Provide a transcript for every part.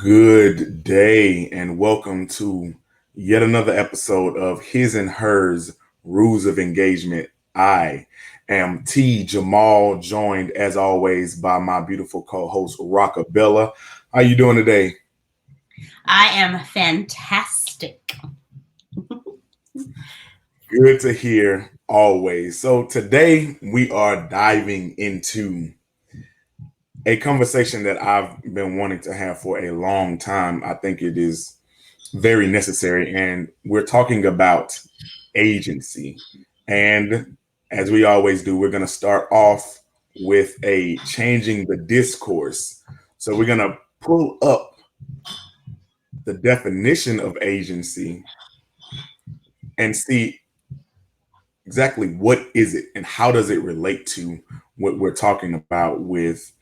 Good day and welcome to yet another episode of His and Hers Rules of Engagement. I am T. Jamal, joined as always by my beautiful co-host Rocco Bella. How you doing today? I am fantastic. Good to hear always. So today we are diving into a conversation that I've been wanting to have for a long time. I think it is very necessary. And we're talking about agency. And as we always do, we're going to start off with a changing the discourse. So we're going to pull up the definition of agency and see exactly what is it and how does it relate to what we're talking about with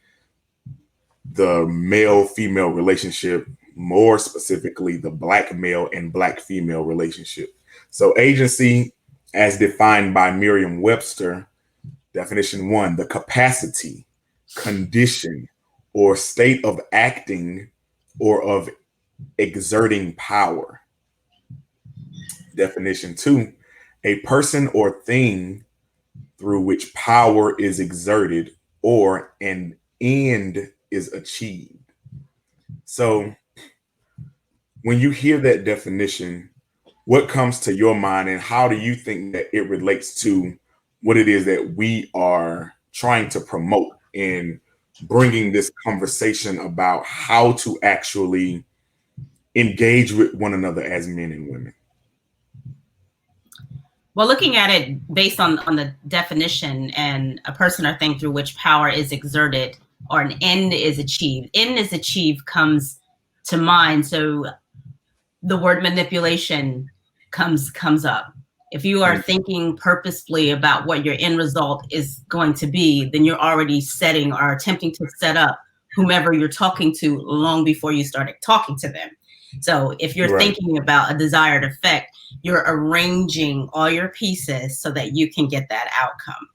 the male-female relationship, more specifically the black male and black female relationship. So agency, as defined by Merriam-Webster, definition 1, the capacity, condition, or state of acting or of exerting power. Definition 2, a person or thing through which power is exerted or an end is achieved. So when you hear that definition, what comes to your mind and how do you think that it relates to what it is that we are trying to promote in bringing this conversation about how to actually engage with one another as men and women? Well, looking at it based on the definition and a person or thing through which power is exerted or an end is achieved. End is achieved comes to mind. So the word manipulation comes up. If you are thinking purposefully about what your end result is going to be, then you're already setting or attempting to set up whomever you're talking to long before you started talking to them. So if you're thinking about a desired effect, you're arranging all your pieces so that you can get that outcome.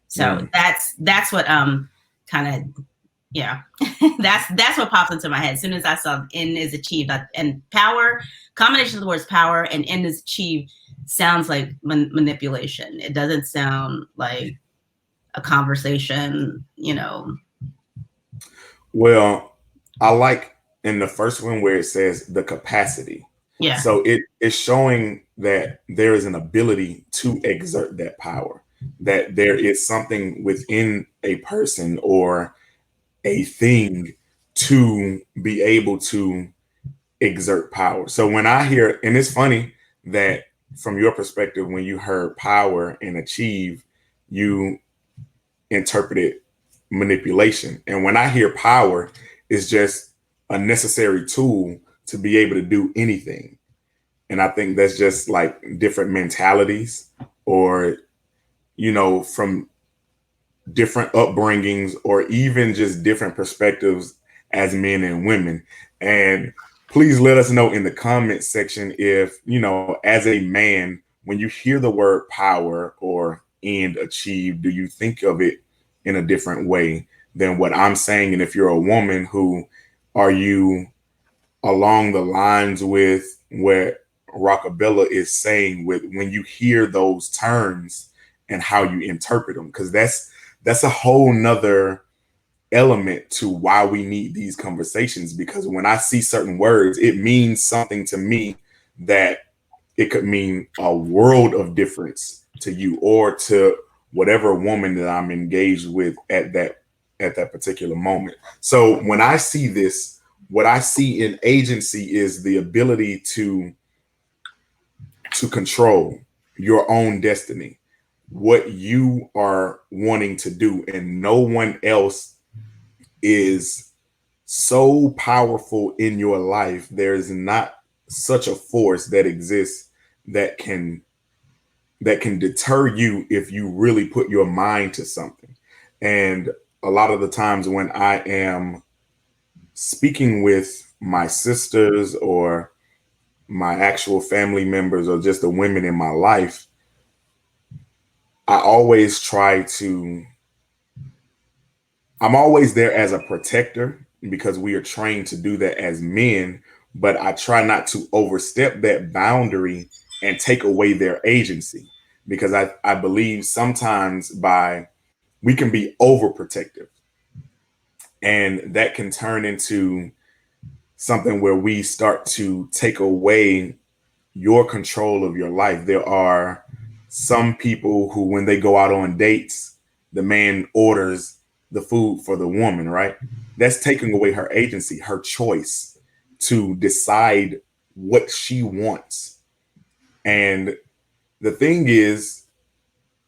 So that's what kind of that's what pops into my head as soon as I saw end is achieved. And power, combination of the words power and end is achieved sounds like manipulation. It doesn't sound like a conversation, Well, I like in the first one where it says the capacity. Yeah. So it is showing that there is an ability to exert that power, that there is something within a person or a thing to be able to exert power. So when I hear, and it's funny that from your perspective, when you heard power and achieve, you interpreted manipulation. And when I hear power, it's just a necessary tool to be able to do anything. And I think that's just like different mentalities or, from different upbringings or even just different perspectives as men and women. And please let us know in the comment section if, as a man, when you hear the word power or end achieve, do you think of it in a different way than what I'm saying? And if you're a woman, who are you along the lines with what Rocco Bella is saying with when you hear those terms and how you interpret them? Because that's a whole nother element to why we need these conversations, because when I see certain words, it means something to me that it could mean a world of difference to you or to whatever woman that I'm engaged with at that particular moment. So when I see this, what I see in agency is the ability to control your own destiny, what you are wanting to do, and no one else is so powerful in your life. There's not such a force that exists that can deter you if you really put your mind to something. And a lot of the times when I am speaking with my sisters or my actual family members or just the women in my life, I always I'm always there as a protector, because we are trained to do that as men, but I try not to overstep that boundary and take away their agency, because I believe sometimes we can be overprotective, and that can turn into something where we start to take away your control of your life. There are some people who, when they go out on dates, the man orders the food for the woman, right? That's taking away her agency, her choice to decide what she wants. And the thing is,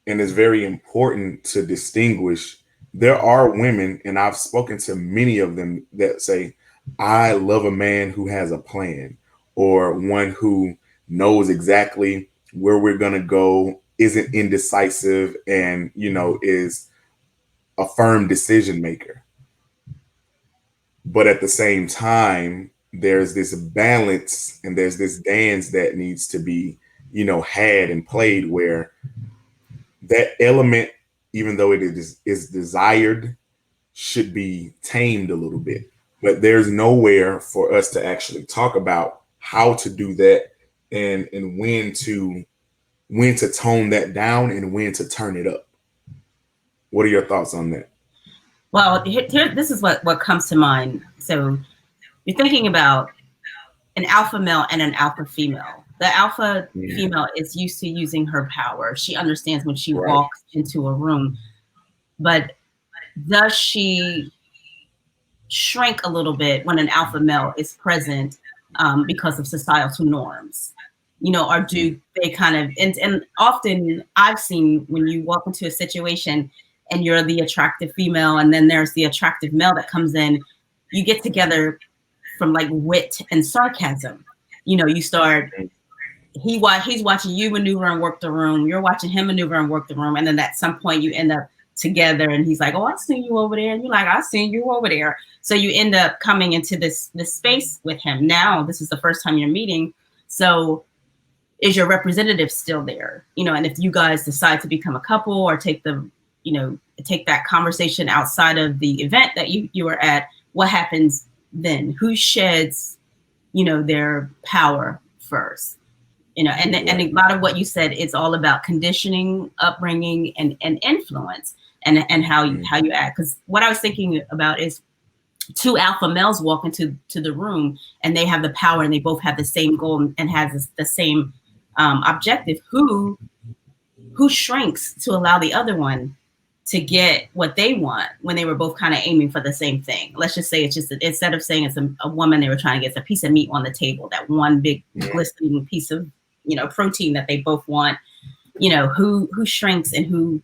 and it's very important to distinguish, there are women, and I've spoken to many of them, that say, I love a man who has a plan, or one who knows exactly where we're going to go, isn't indecisive, and, is a firm decision maker. But at the same time, there's this balance and there's this dance that needs to be, had and played, where that element, even though it is desired, should be tamed a little bit. But there's nowhere for us to actually talk about how to do that, and when to tone that down and when to turn it up. What are your thoughts on that? Well, this is what comes to mind. So you're thinking about an alpha male and an alpha female. The alpha female is used to using her power. She understands when she walks into a room, but does she shrink a little bit when an alpha male is present because of societal norms? Or do they kind of, and often I've seen when you walk into a situation and you're the attractive female and then there's the attractive male that comes in, you get together from like wit and sarcasm. You start, he's watching you maneuver and work the room, you're watching him maneuver and work the room, and then at some point you end up together and he's like, oh, I seen you over there, and you're like, I seen you over there. So you end up coming into this space with him. Now this is the first time you're meeting, so is your representative still there? And if you guys decide to become a couple or take that conversation outside of the event that you were at, what happens then? Who sheds their power first? And a lot of what you said is all about conditioning, upbringing, and influence, and how you act. Because what I was thinking about is two alpha males walk into the room and they have the power and they both have the same goal and has the same objective. Who shrinks to allow the other one to get what they want when they were both kind of aiming for the same thing? Let's just say it's just, instead of saying it's a woman, they were trying to get a piece of meat on the table, that one big glistening piece of protein that they both want. Who shrinks and who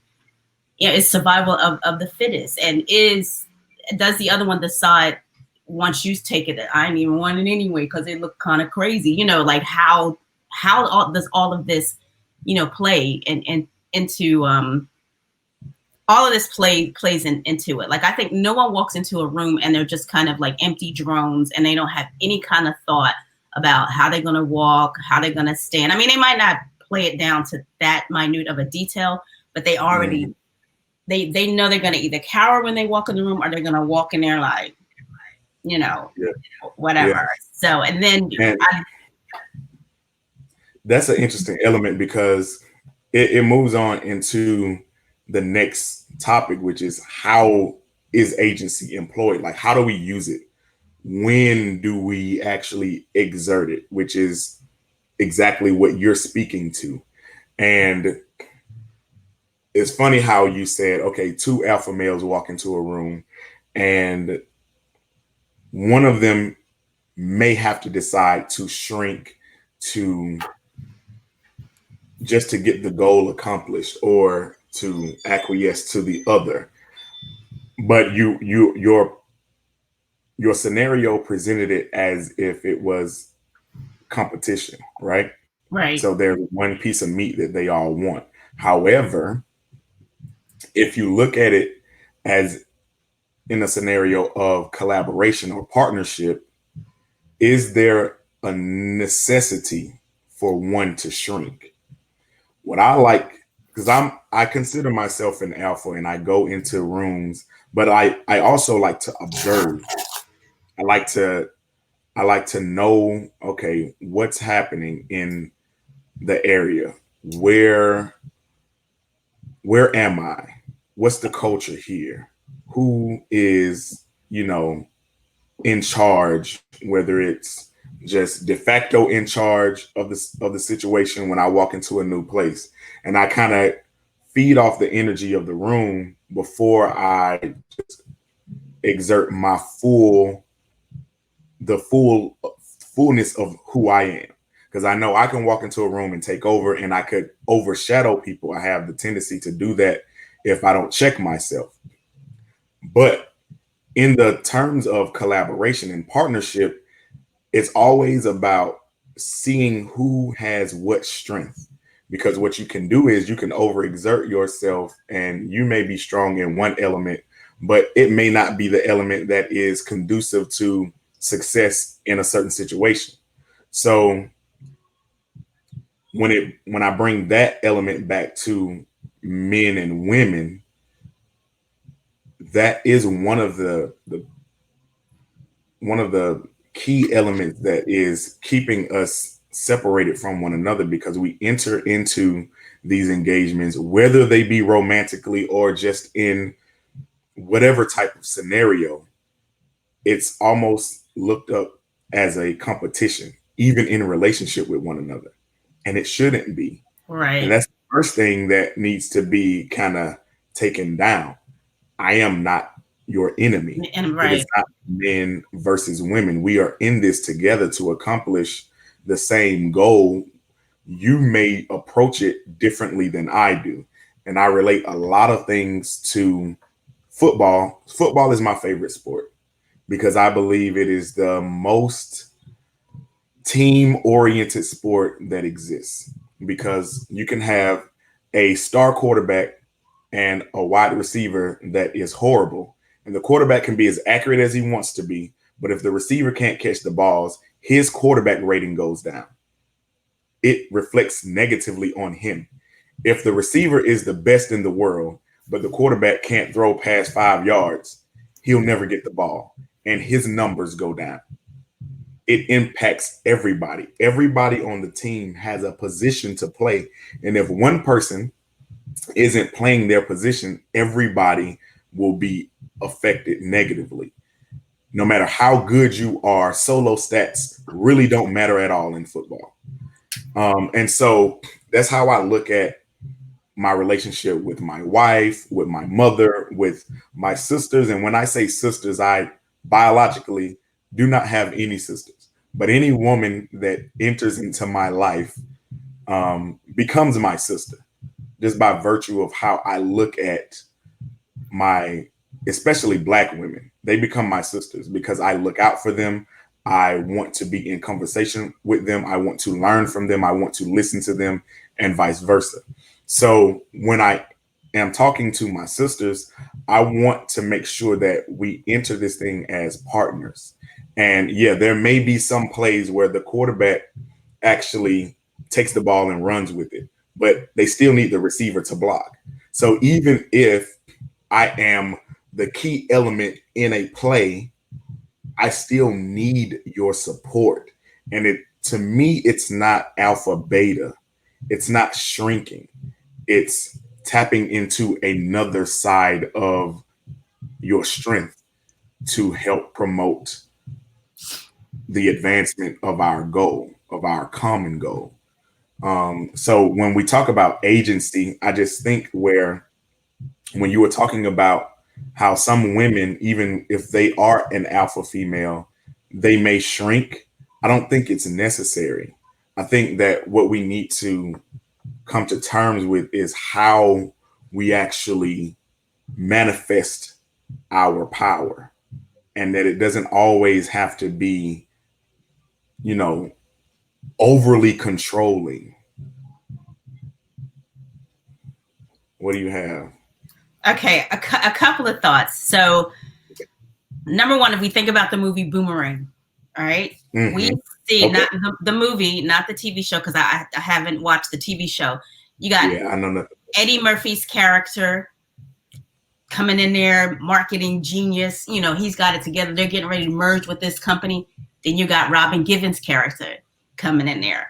is survival of the fittest, and does the other one decide, once you take it, that I didn't even want it anyway because it looked kind of crazy, like how does all of this play and into all of this plays into it. Like, I think no one walks into a room and they're just kind of like empty drones and they don't have any kind of thought about how they're going to walk, how they're going to stand. I mean, they might not play it down to that minute of a detail, but they already, they know they're going to either cower when they walk in the room or they're going to walk in there like, whatever. Yeah. So, and then that's an interesting element, because it moves on into the next topic, which is, how is agency employed? Like, how do we use it? When do we actually exert it? Which is exactly what you're speaking to. And it's funny how you said, okay, two alpha males walk into a room and one of them may have to decide to shrink to just to get the goal accomplished, or to acquiesce to the other. But your scenario presented it as if it was competition, right? Right. So there's one piece of meat that they all want. However, if you look at it as in a scenario of collaboration or partnership, is there a necessity for one to shrink? What I like, because I consider myself an alpha and I go into rooms, but I also like to observe. I like to I like to know, okay, what's happening in the area. Where where am I? What's the culture here? Who is, in charge, whether it's just de facto in charge of the situation when I walk into a new place. And I kind of feed off the energy of the room before I exert the fullness of who I am. Because I know I can walk into a room and take over and I could overshadow people. I have the tendency to do that if I don't check myself. But in the terms of collaboration and partnership, it's always about seeing who has what strength. Because what you can do is you can overexert yourself and you may be strong in one element, but it may not be the element that is conducive to success in a certain situation. So when I bring that element back to men and women, that is one of the key elements that is keeping us separated from one another, because we enter into these engagements, whether they be romantically or just in whatever type of scenario, it's almost looked up as a competition, even in a relationship with one another. And it shouldn't be. And Right. that's the first thing that needs to be kind of taken down. I am not your enemy. And It is right. not men versus women. We are in this together to accomplish the same goal. You may approach it differently than I do. And I relate a lot of things to football. Football is my favorite sport because I believe it is the most team oriented sport that exists, because you can have a star quarterback and a wide receiver that is horrible. And the quarterback can be as accurate as he wants to be. But if the receiver can't catch the balls, his quarterback rating goes down. It reflects negatively on him. If the receiver is the best in the world, but the quarterback can't throw past 5 yards, he'll never get the ball and his numbers go down. It impacts everybody. Everybody on the team has a position to play. And if one person isn't playing their position, everybody will be affected negatively. No matter how good you are, solo stats really don't matter at all in football. And so that's how I look at my relationship with my wife, with my mother, with my sisters. And when I say sisters, I biologically do not have any sisters, but any woman that enters into my life becomes my sister, just by virtue of how I look at my, especially Black women. They become my sisters because I look out for them. I want to be in conversation with them. I want to learn from them. I want to listen to them, and vice versa. So when I am talking to my sisters, I want to make sure that we enter this thing as partners. And yeah, there may be some plays where the quarterback actually takes the ball and runs with it, but they still need the receiver to block. So even if I am the key element in a play, I still need your support. And it, to me, it's not alpha beta. It's not shrinking. It's tapping into another side of your strength to help promote the advancement of our goal, of our common goal. So when we talk about agency, I just think where when you were talking about how some women, even if they are an alpha female, they may shrink. I don't think it's necessary. I think that what we need to come to terms with is how we actually manifest our power, and that it doesn't always have to be, you know, overly controlling. What do you have? Okay, a couple of thoughts. So, number one, if we think about the movie Boomerang, all right, we Mm-hmm. see Okay. not the movie, not the TV show, because I haven't watched the TV show. You got Yeah, I know nothing. Eddie Murphy's character coming in there, marketing genius, you know, he's got it together. They're getting ready to merge with this company. Then you got Robin Givens' character coming in there.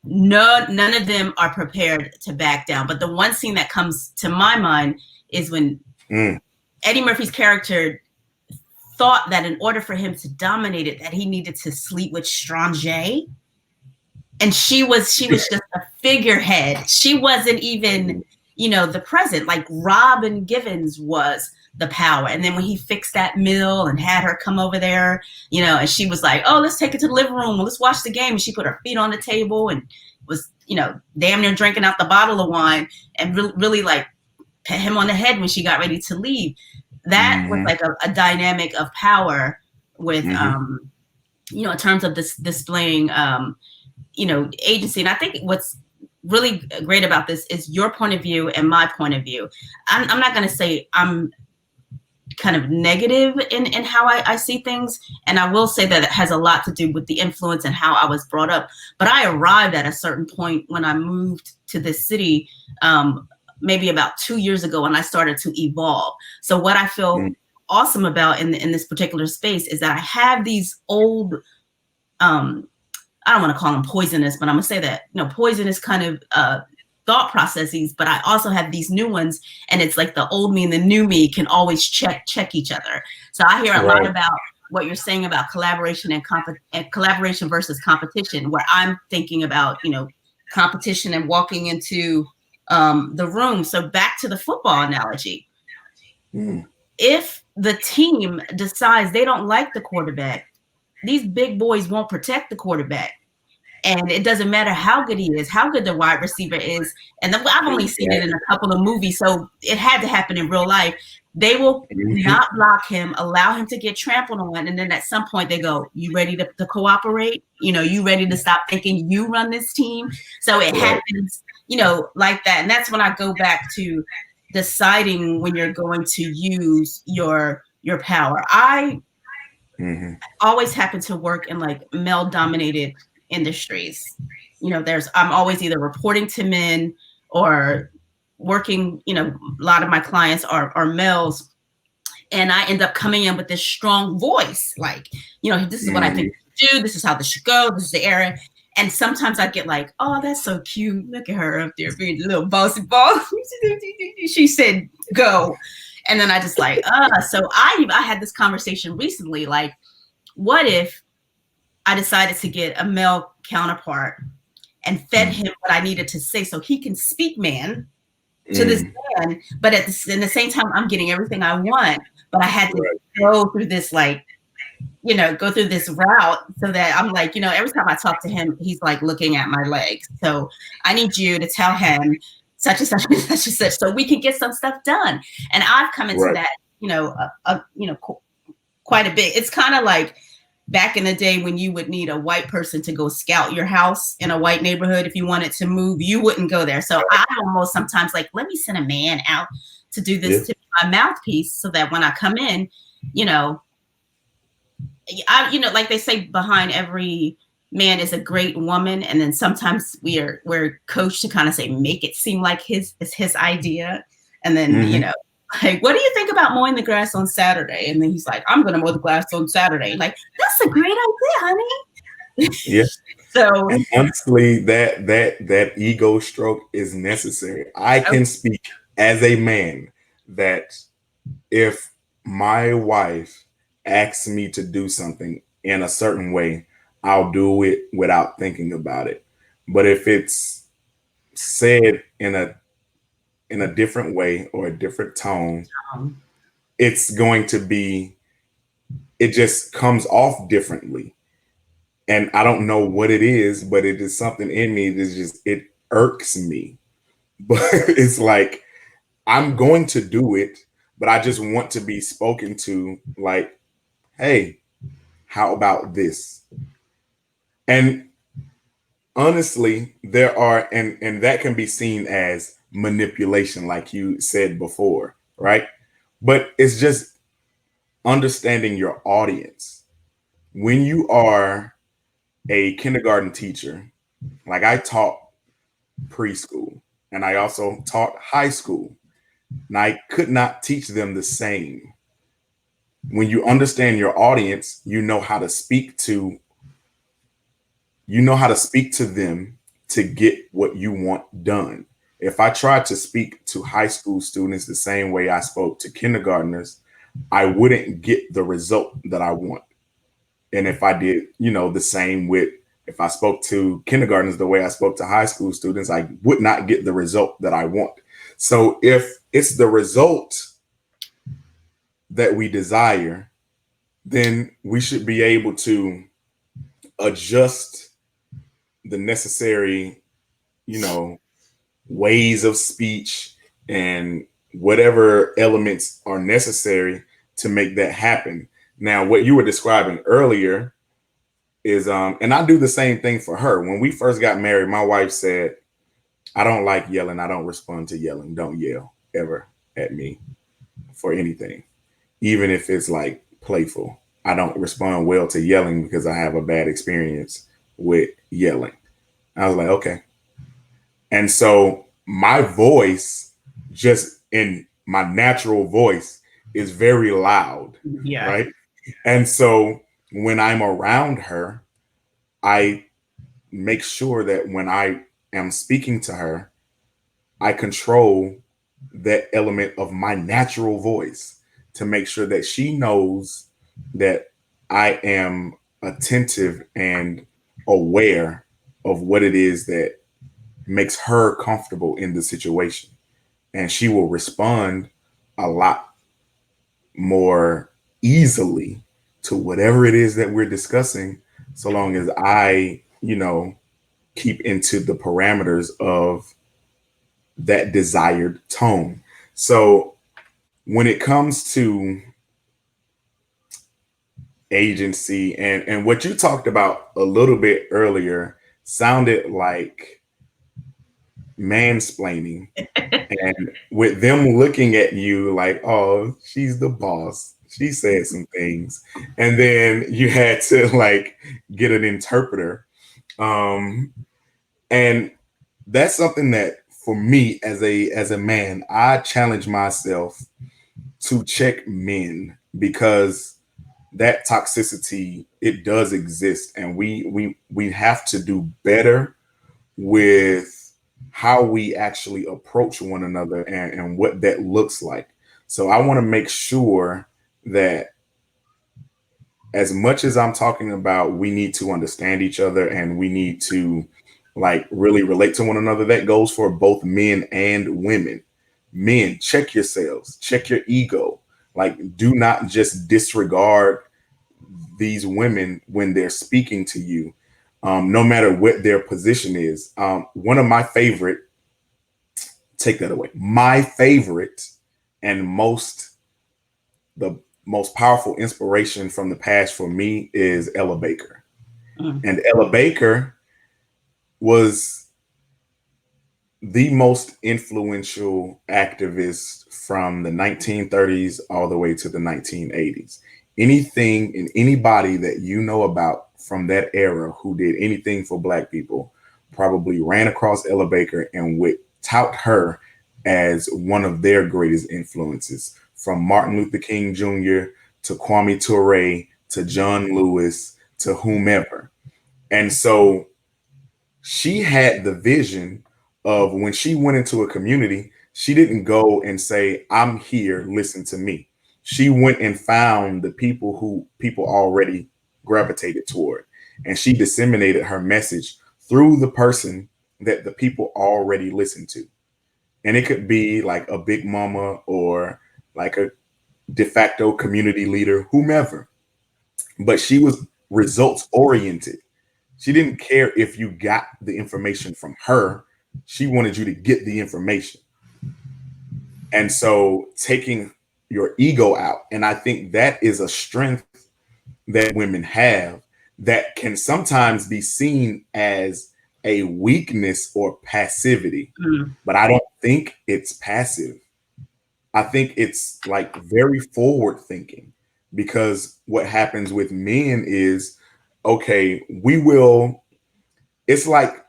None of them are prepared to back down. But the one scene that comes to my mind is when Eddie Murphy's character thought that in order for him to dominate it, that he needed to sleep with Strange. And she was just a figurehead. She wasn't even, you know, the present. Like Robin Givens was the power. And then when he fixed that meal and had her come over there, you know, and she was like, oh, let's take it to the living room. Let's watch the game. And she put her feet on the table and was, you know, damn near drinking out the bottle of wine and really like pat him on the head when she got ready to leave. That was like a dynamic of power with, you know, in terms of this displaying, you know, agency. And I think what's really great about this is your point of view and my point of view. I'm not going to say I'm kind of negative in how I see things. And I will say that it has a lot to do with the influence and how I was brought up. But I arrived at a certain point when I moved to this city, maybe about 2 years ago, and I started to evolve. So what I feel awesome about in this particular space is that I have these old, I don't want to call them poisonous, but I'm gonna say that, you know, poisonous kind of thought processes, but I also have these new ones, and it's like the old me and the new me can always check each other. So I hear a lot about what you're saying about collaboration and collaboration versus competition, where I'm thinking about, you know, competition and walking into the room. So back to the football analogy. If the team decides they don't like the quarterback, these big boys won't protect the quarterback. And it doesn't matter how good he is, how good the wide receiver is. And I've only seen it in a couple of movies, so it had to happen in real life. They will not block him, allow him to get trampled on. And then at some point they go, you ready to cooperate? You know, you ready to stop thinking you run this team? So it happens, you know, like that. And that's when I go back to deciding when you're going to use your power. I always happen to work in like male dominated industries. You know, I'm always either reporting to men or working, you know, a lot of my clients are males. And I end up coming in with this strong voice, like, you know, this is what I think you do. This is how this should go. This is the era. And sometimes I get like, oh, that's so cute. Look at her up there being a little bossy boss. She said, go. And then I just like, so I had this conversation recently, like, what if I decided to get a male counterpart and fed him what I needed to say so he can speak man to this man, but in the same time, I'm getting everything I want, but I had to go through this, like, you know, go through this route so that I'm like, you know, every time I talk to him, he's like looking at my legs. So I need you to tell him such and such and such and such so we can get some stuff done. And I've come into that, you know, quite a bit. It's kind of like back in the day when you would need a white person to go scout your house in a white neighborhood. If you wanted to move, you wouldn't go there. So I almost sometimes like, let me send a man out to do this to my mouthpiece so that when I come in, you know, like they say, behind every man is a great woman. And then sometimes we're coached to kind of say, make it seem like it's his idea. And then, you know, like, what do you think about mowing the grass on Saturday? And then he's like, I'm going to mow the grass on Saturday. Like, that's a great idea, honey. Yeah. So, and honestly, that ego stroke is necessary. I can speak as a man that if my wife asks me to do something in a certain way, I'll do it without thinking about it. But if it's said in a different way or a different tone, it's going to be, it just comes off differently. And I don't know what it is, but it is something in me that's just, it irks me. But it's like, I'm going to do it, but I just want to be spoken to like, hey, how about this? And honestly, there are, and that can be seen as manipulation, like you said before, right? But it's just understanding your audience. When you are a kindergarten teacher, like I taught preschool and I also taught high school. And I could not teach them the same. When you understand your audience, you know how to speak to them to get what you want done. If I tried to speak to high school students the same way I spoke to kindergartners, I wouldn't get the result that I want. And if I did, the same with if I spoke to kindergartners the way I spoke to high school students, I would not get the result that I want. So if it's the result that we desire, then we should be able to adjust the necessary, you know, ways of speech and whatever elements are necessary to make that happen. Now, what you were describing earlier is and I do the same thing for her. When we first got married, my wife said, I don't like yelling. I don't respond to yelling. Don't yell ever at me for anything, even if it's like playful. I don't respond well to yelling because I have a bad experience with yelling. I was like, okay. And so my voice, just in my natural voice, is very loud, Yeah. right? And so when I'm around her, I make sure that when I am speaking to her, I control that element of my natural voice to make sure that she knows that I am attentive and aware of what it is that makes her comfortable in the situation. And she will respond a lot more easily to whatever it is that we're discussing, so long as I, keep into the parameters of that desired tone. So when it comes to agency and what you talked about a little bit earlier sounded like mansplaining, and with them looking at you like, oh, she's the boss, she said some things, and then you had to like get an interpreter. And that's something that for me as a man, I challenge myself to check men, because that toxicity, it does exist, and we have to do better with how we actually approach one another, and what that looks like. So I want to make sure that as much as I'm talking about, we need to understand each other and we need to like really relate to one another. That goes for both men and women. Men, check yourselves, check your ego. Like, do not just disregard these women when they're speaking to you, no matter what their position is. One of my favorite, take that away, my favorite and the most powerful inspiration from the past for me is Ella Baker. Mm. And Ella Baker was the most influential activist from the 1930s all the way to the 1980s. Anything and anybody that you know about from that era who did anything for Black people probably ran across Ella Baker and would tout her as one of their greatest influences, from Martin Luther King Jr. to Kwame Ture to John Lewis to whomever. And so she had the vision of, when she went into a community, she didn't go and say, I'm here, listen to me. She went and found the people who people already gravitated toward. And she disseminated her message through the person that the people already listened to. And it could be like a big mama or like a de facto community leader, whomever. But she was results oriented. She didn't care if you got the information from her. She wanted you to get the information. And so taking your ego out. And I think that is a strength that women have that can sometimes be seen as a weakness or passivity. Mm. But I don't think it's passive. I think it's like very forward thinking, because what happens with men is, okay, we will, it's like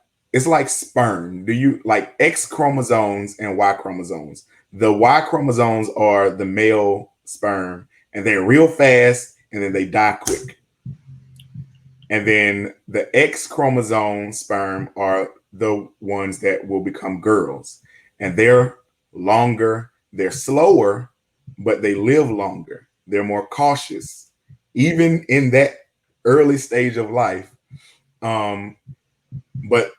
sperm. Do you like X chromosomes and Y chromosomes? The Y chromosomes are the male sperm, and they're real fast, and then they die quick. And then the X chromosome sperm are the ones that will become girls, and they're longer, they're slower, but they live longer. They're more cautious, even in that early stage of life. But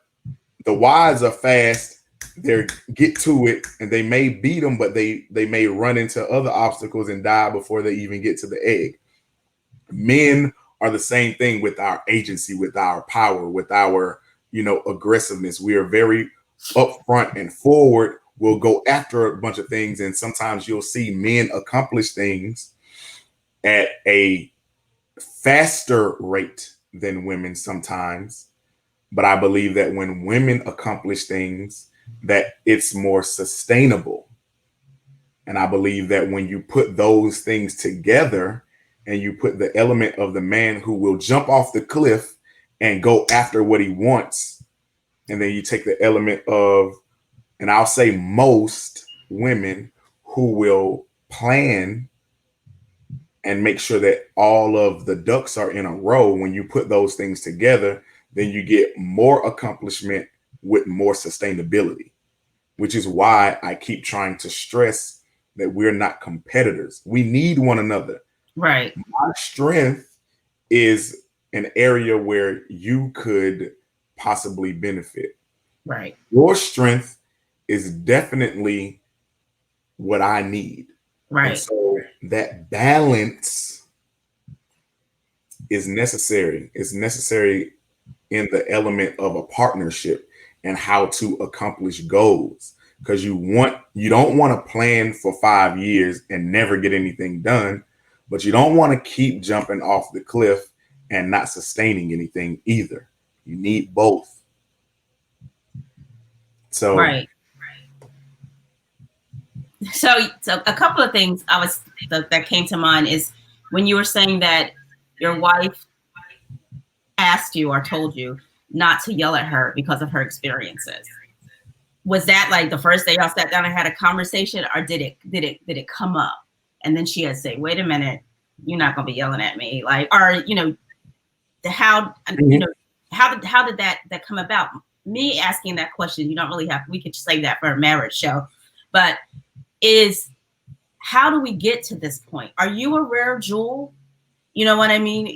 the Y's are fast. They get to it, and they may beat them, but they may run into other obstacles and die before they even get to the egg. Men are the same thing with our agency, with our power, with our aggressiveness. We are very upfront and forward. We'll go after a bunch of things, and sometimes you'll see men accomplish things at a faster rate than women sometimes. But I believe that when women accomplish things, that it's more sustainable. And I believe that when you put those things together and you put the element of the man who will jump off the cliff and go after what he wants, and then you take the element of, and I'll say most women who will plan and make sure that all of the ducks are in a row, when you put those things together, then you get more accomplishment with more sustainability, which is why I keep trying to stress that we're not competitors. We need one another. Right. My strength is an area where you could possibly benefit. Right. Your strength is definitely what I need. Right. And so that balance is necessary. It's necessary in the element of a partnership and how to accomplish goals. Because you don't want to plan for 5 years and never get anything done, but you don't want to keep jumping off the cliff and not sustaining anything either. You need both. So right. So a couple of things that came to mind is when you were saying that your wife asked you or told you not to yell at her because of her experiences. Was that like the first day y'all sat down and had a conversation, or did it come up and then she had to say, wait a minute, you're not gonna be yelling at me, like, or how did that come about? Me asking that question, you don't really have, we could say that for a marriage show, but is how do we get to this point? Are you a rare jewel? You know what I mean?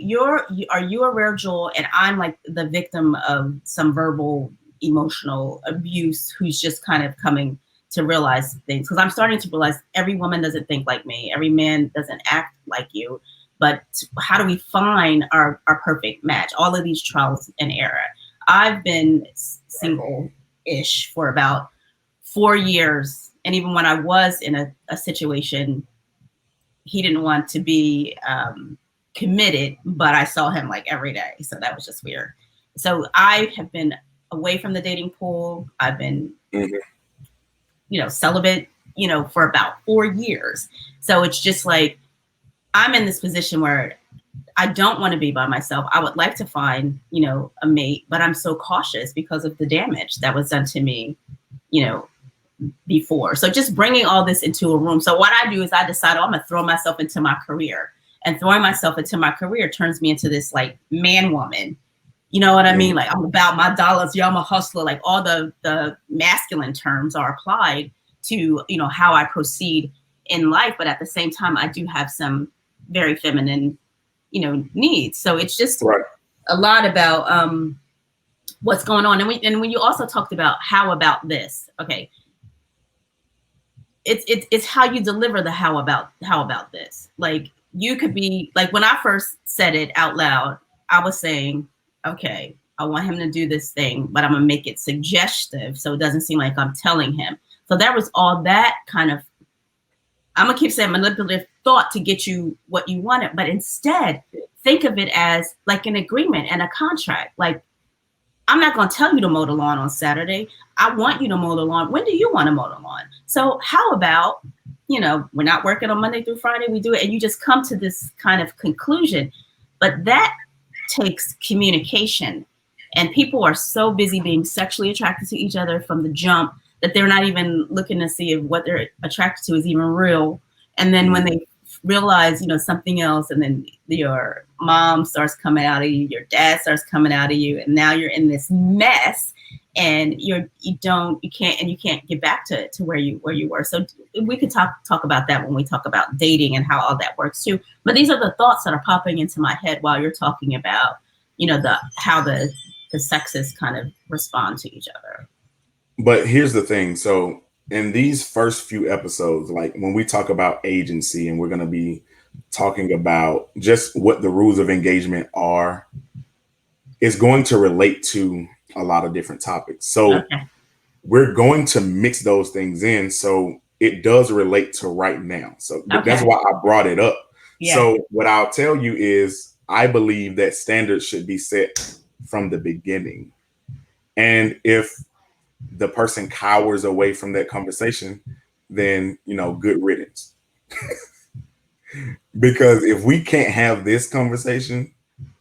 Are you a rare jewel and I'm like the victim of some verbal emotional abuse who's just kind of coming to realize things? Because I'm starting to realize every woman doesn't think like me. Every man doesn't act like you. But how do we find our perfect match? All of these trials and error. I've been single-ish for about 4 years. And even when I was in a situation, he didn't want to be committed, but I saw him like every day. So that was just weird. So I have been away from the dating pool. I've been, celibate, for about 4 years. So it's just like, I'm in this position where I don't want to be by myself. I would like to find, a mate, but I'm so cautious because of the damage that was done to me, before. So just bringing all this into a room. So what I do is I decide, I'm going to throw myself into my career, and throwing myself into my career turns me into this like man woman. You know what I mean? Like, I'm about my dollars. I'm a hustler. Like, all the masculine terms are applied to, how I proceed in life. But at the same time, I do have some very feminine, needs. So it's just a lot about what's going on. And when you also talked about how about this, okay. It's how you deliver the how about this. Like, you could be like, when I first said it out loud, I was saying, okay, I want him to do this thing, but I'm gonna make it suggestive so it doesn't seem like I'm telling him. So there was all that kind of, I'm gonna keep saying manipulative thought to get you what you wanted, but instead think of it as like an agreement and a contract. Like, I'm not going to tell you to mow the lawn on Saturday. I want you to mow the lawn. When do you want to mow the lawn? So how about, we're not working on Monday through Friday. We do it. And you just come to this kind of conclusion. But that takes communication. And people are so busy being sexually attracted to each other from the jump that they're not even looking to see if what they're attracted to is even real. And then when they realize, you know, something else, and then your mom starts coming out of you, your dad starts coming out of you, and now you're in this mess, and you can't get back to where you were. So we could talk about that when we talk about dating and how all that works too. But these are the thoughts that are popping into my head while you're talking about, you know, how the sexes kind of respond to each other. But here's the thing. So in these first few episodes, like when we talk about agency, and we're going to be talking about just what the rules of engagement are, is going to relate to a lot of different topics. So we're going to mix those things in. So it does relate to right now. So that's why I brought it up. Yeah. So what I'll tell you is I believe that standards should be set from the beginning. And if the person cowers away from that conversation, then, you know, good riddance. Because if we can't have this conversation,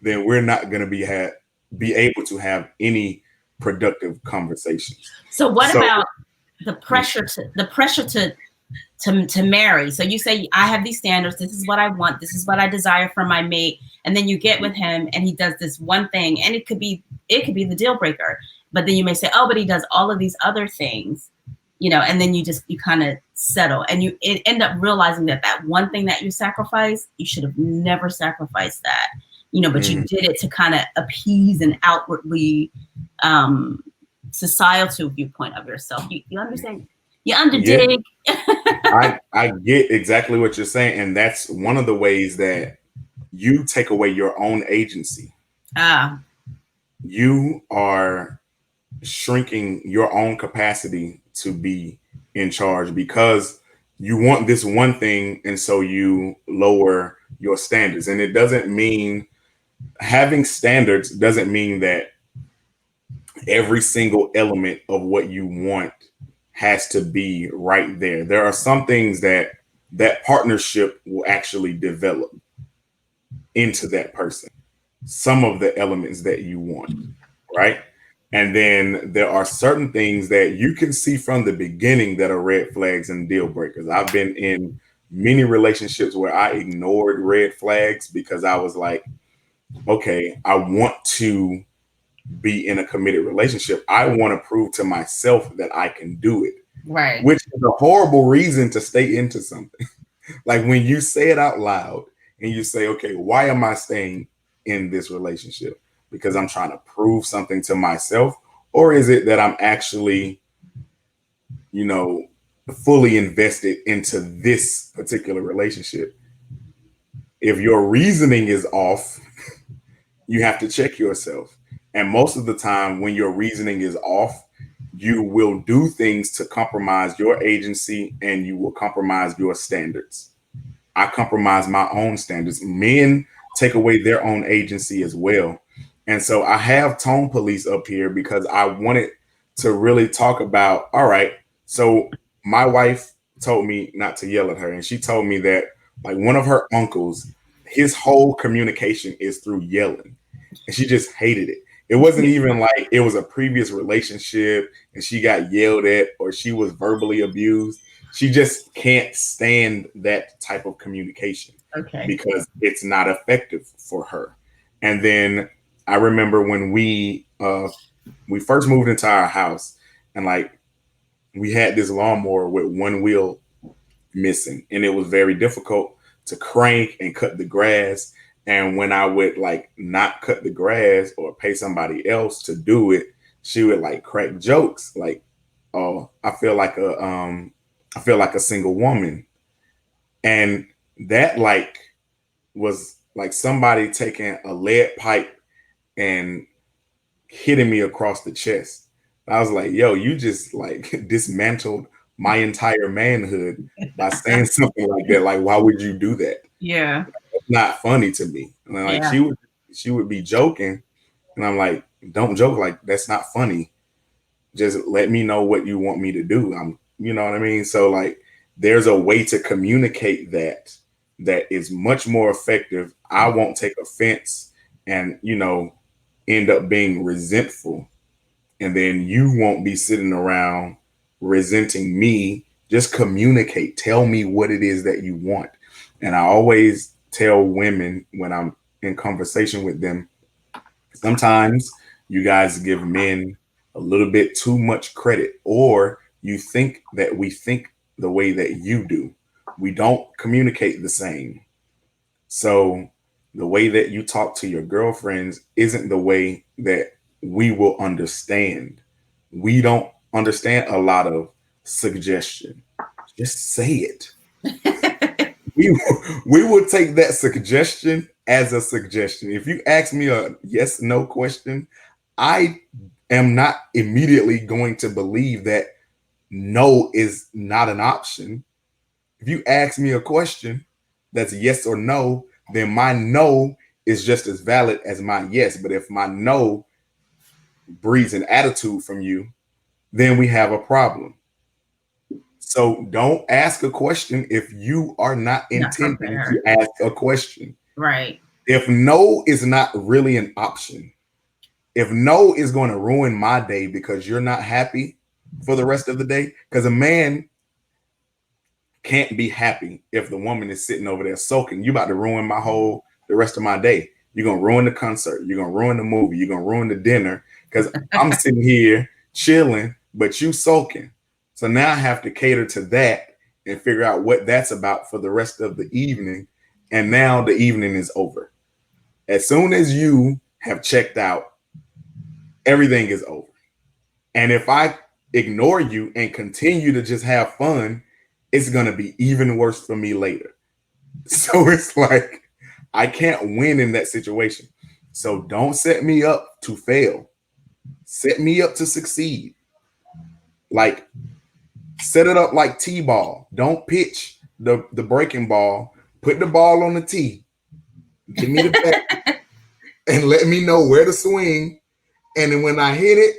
then we're not going to be able to have any productive conversations. So what about the pressure to marry? So you say, I have these standards, this is what I want, this is what I desire from my mate, and then you get with him and he does this one thing, and it could be the deal breaker. But then you may say, oh, but he does all of these other things, you know, and then you kind of settle, and you end up realizing that one thing that you sacrificed, you should have never sacrificed that, you know, but you did it to kind of appease an outwardly societal viewpoint of yourself. You understand? You underdig? Yeah. I get exactly what you're saying. And that's one of the ways that you take away your own agency. You are shrinking your own capacity to be in charge because you want this one thing, and so you lower your standards. And it doesn't mean having standards doesn't mean that every single element of what you want has to be right there. There are some things that partnership will actually develop into that person, some of the elements that you want, right? And then there are certain things that you can see from the beginning that are red flags and deal breakers. I've been in many relationships where I ignored red flags because I was like, okay, I want to be in a committed relationship. I want to prove to myself that I can do it. Right. Which is a horrible reason to stay into something. Like when you say it out loud and you say, okay, why am I staying in this relationship? Because I'm trying to prove something to myself? Or is it that I'm actually, you know, fully invested into this particular relationship? If your reasoning is off, you have to check yourself. And most of the time when your reasoning is off, you will do things to compromise your agency, and you will compromise your standards. I compromise my own standards. Men take away their own agency as well. And so I have tone police up here because I wanted to really talk about, all right, so my wife told me not to yell at her. And she told me that like one of her uncles, his whole communication is through yelling. And she just hated it. It wasn't even like it was a previous relationship and she got yelled at or she was verbally abused. She just can't stand that type of communication because it's not effective for her. And then I remember when we first moved into our house, and like we had this lawnmower with one wheel missing, and it was very difficult to crank and cut the grass. And when I would like not cut the grass or pay somebody else to do it, she would like crack jokes like, "Oh, I feel like a single woman." And that like was like somebody taking a lead pipe and hitting me across the chest. I was like, yo, you just like dismantled my entire manhood by saying something like that. Like, why would you do that? Yeah. It's not funny to me. And like she would be joking. And I'm like, don't joke, like that's not funny. Just let me know what you want me to do. You know what I mean? So like there's a way to communicate that is much more effective. I won't take offense and, you know, end up being resentful. And then you won't be sitting around resenting me, just communicate. Tell me what it is that you want. And I always tell women when I'm in conversation with them, sometimes you guys give men a little bit too much credit, or you think that we think the way that you do. We don't communicate the same. So the way that you talk to your girlfriends isn't the way that we will understand. We don't understand a lot of suggestion. Just say it. we we will take that suggestion as a suggestion. If you ask me a yes no question, I am not immediately going to believe that no is not an option. If you ask me a question that's yes or no, then my no is just as valid as my yes. But if my no breeds an attitude from you, then we have a problem. So don't ask a question if you are not intending to ask a question. Right. If no is not really an option, if no is going to ruin my day because you're not happy for the rest of the day, because a man can't be happy if the woman is sitting over there sulking. You about to ruin the rest of my day. You're going to ruin the concert. You're going to ruin the movie. You're going to ruin the dinner because I'm sitting here chilling, but you sulking. So now I have to cater to that and figure out what that's about for the rest of the evening. And now the evening is over. As soon as you have checked out, everything is over. And if I ignore you and continue to just have fun, it's going to be even worse for me later. So it's like, I can't win in that situation. So don't set me up to fail. Set me up to succeed. Like, set it up like T-ball. Don't pitch the breaking ball. Put the ball on the tee. Give me the bat and let me know where to swing. And then when I hit it,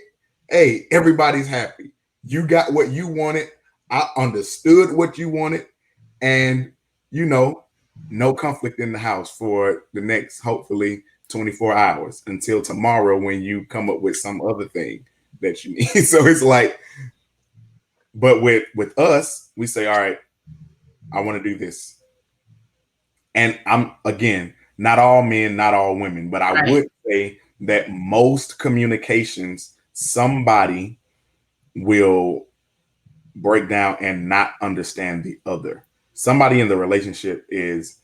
hey, everybody's happy. You got what you wanted. I understood what you wanted. And, no conflict in the house for the next, hopefully, 24 hours until tomorrow when you come up with some other thing that you need. So it's like, but with us, we say, all right, I want to do this. And I'm, again, not all men, not all women, but I would say that most communications, somebody will break down and not understand the other. Somebody in the relationship is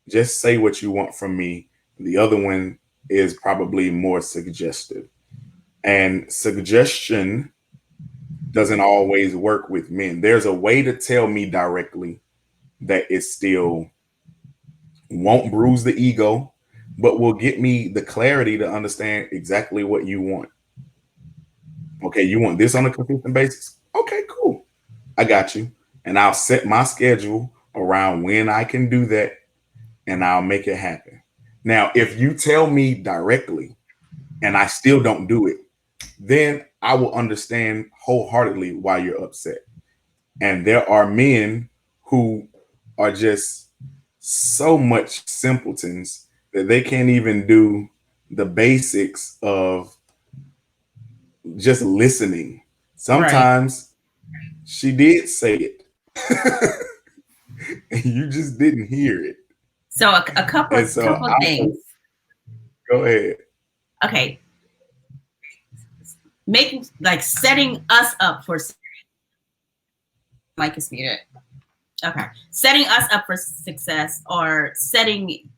just say what you want from me. The other one is probably more suggestive. And suggestion doesn't always work with men. There's a way to tell me directly that it still won't bruise the ego, but will get me the clarity to understand exactly what you want. Okay, you want this on a consistent basis? Okay, cool. I got you. And I'll set my schedule around when I can do that and I'll make it happen. Now, if you tell me directly and I still don't do it, then I will understand wholeheartedly why you're upset. And there are men who are just so much simpletons that they can't even do the basics of just listening. Sometimes she did say it and you just didn't hear it. So a couple of things. Go ahead. Okay. Making, like, setting us up for, mic is muted. Okay. Setting us up for success or setting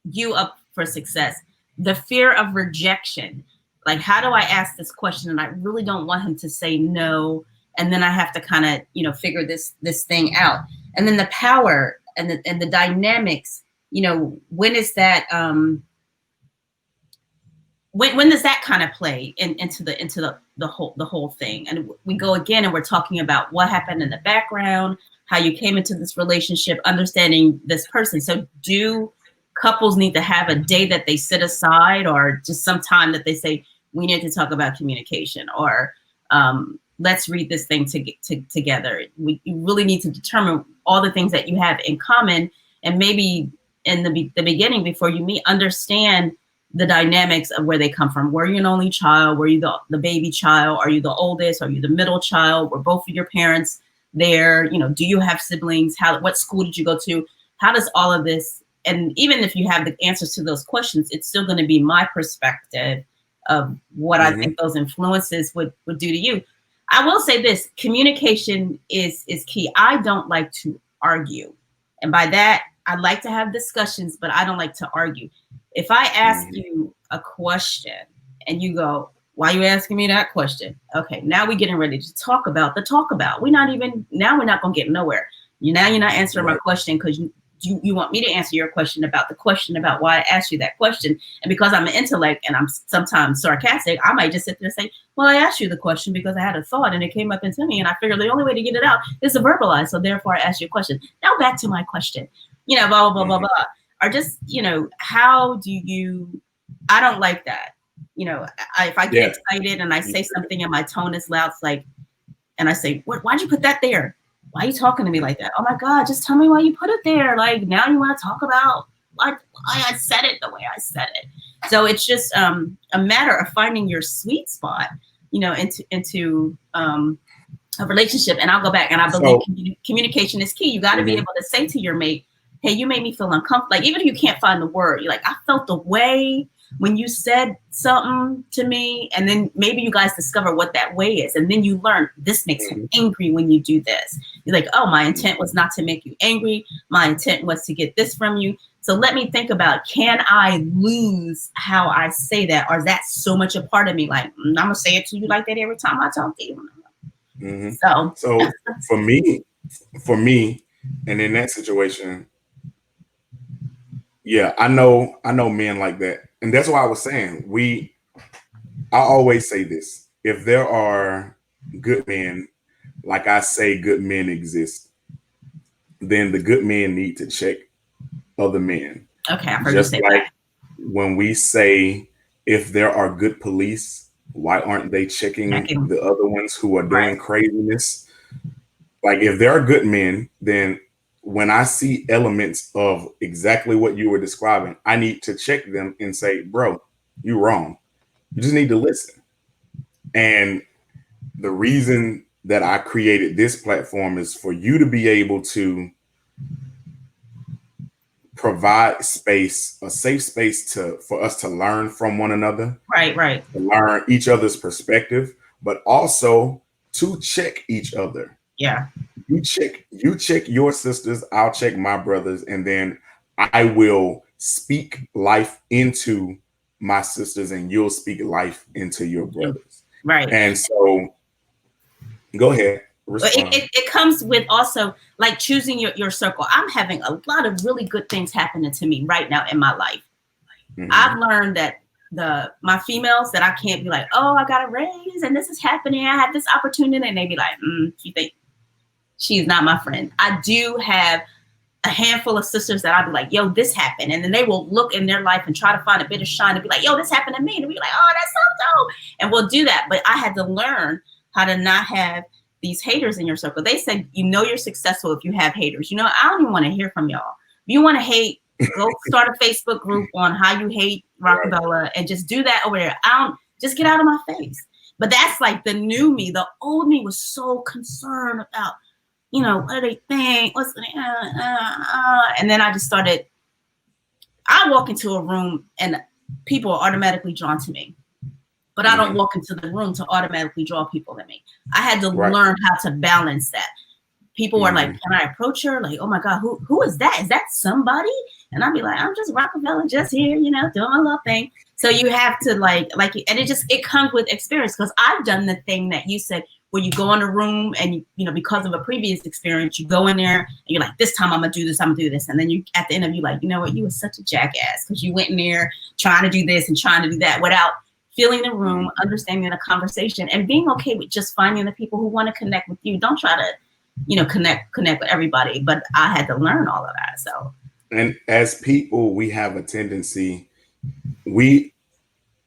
you up for success. The fear of rejection. Like, how do I ask this question? And I really don't want him to say no. And then I have to kind of, figure this thing out. And then the power and the dynamics, when is that, when does that kind of play into the whole thing? And we go again and we're talking about what happened in the background, how you came into this relationship, understanding this person. So do couples need to have a day that they sit aside, or just some time that they say, we need to talk about communication, or let's read this thing together. You really need to determine all the things that you have in common, and maybe in the beginning, before you meet, understand the dynamics of where they come from. Were you an only child? Were you the baby child? Are you the oldest? Are you the middle child? Were both of your parents there? You know, do you have siblings? What school did you go to? How does all of this, and even if you have the answers to those questions, it's still going to be my perspective of what I think those influences would do to you. I will say this, communication is key. I don't like to argue. And by that, I like to have discussions, but I don't like to argue. If I ask you a question and you go, why are you asking me that question? Okay, now we're getting ready to talk about the talk about. We're not going to get nowhere. You're not answering my question because you want me to answer your question about why I asked you that question. And because I'm an intellect and I'm sometimes sarcastic, I might just sit there and say, well, I asked you the question because I had a thought and it came up into me and I figured the only way to get it out is to verbalize. So therefore I asked you a question. Now back to my question, blah, blah, blah, blah, blah. Or just, how do you, I don't like that. If I get excited and I say something and my tone is loud, it's like, and I say, why'd you put that there? Why are you talking to me like that? Oh my God, just tell me why you put it there. Like now you want to talk about why I said it the way I said it. So it's just a matter of finding your sweet spot, into a relationship. And I'll go back and I believe communication is key. You got to be able to say to your mate, hey, you made me feel uncomfortable. Like even if you can't find the word, you're like, I felt the way when you said something to me, and then maybe you guys discover what that way is. And then you learn this makes you angry when you do this. You're like, oh, my intent was not to make you angry. My intent was to get this from you. So let me think about, can I lose how I say that? Or is that so much a part of me? Like, I'm going to say it to you like that every time I talk to you. So for me, and in that situation, yeah, I know men like that. And that's why I was saying, I always say this, if there are good men, like I say, good men exist, then the good men need to check other men. Okay, I've heard Just you say like that. when we say, if there are good police, why aren't they checking the other ones who are doing craziness? Like if there are good men, then when I see elements of exactly what you were describing, I need to check them and say, bro, you're wrong. You just need to listen. And the reason that I created this platform is for you to be able to provide space, a safe space for us to learn from one another. Right. To learn each other's perspective, but also to check each other. Yeah. You check your sisters, I'll check my brothers, and then I will speak life into my sisters and you'll speak life into your brothers. Right. And so go ahead. It comes with also like choosing your circle. I'm having a lot of really good things happening to me right now in my life. I've learned that my females, that I can't be like, oh, I got a raise and this is happening, I had this opportunity, and they be like, you think she's not my friend. I do have a handful of sisters that I'll be like, yo, this happened. And then they will look in their life and try to find a bit of shine and be like, yo, this happened to me. And be like, oh, that's so dope. And we'll do that. But I had to learn how to not have these haters in your circle. They said, you're successful if you have haters. I don't even want to hear from y'all. If you want to hate, go start a Facebook group on how you hate Rocco Bella and just do that over there. Just get out of my face. But that's like the new me. The old me was so concerned about, what do they think? What's and then I just started. I walk into a room and people are automatically drawn to me, but I don't walk into the room to automatically draw people to me. I had to learn how to balance that. People were like, "Can I approach her?" Like, "Oh my God, who is that? Is that somebody?" And I'd be like, "I'm just Rocco Bella, just here, doing my little thing." So you have to like, and it comes with experience, because I've done the thing that you said, where you go in a room and because of a previous experience, you go in there and you're like, this time I'm gonna do this, and then you at the end of you like, you know what, you were such a jackass because you went in there trying to do this and trying to do that without feeling the room, understanding the conversation, and being okay with just finding the people who want to connect with you. Don't try to connect with everybody. But I had to learn all of that. So, and as people, we have a tendency, we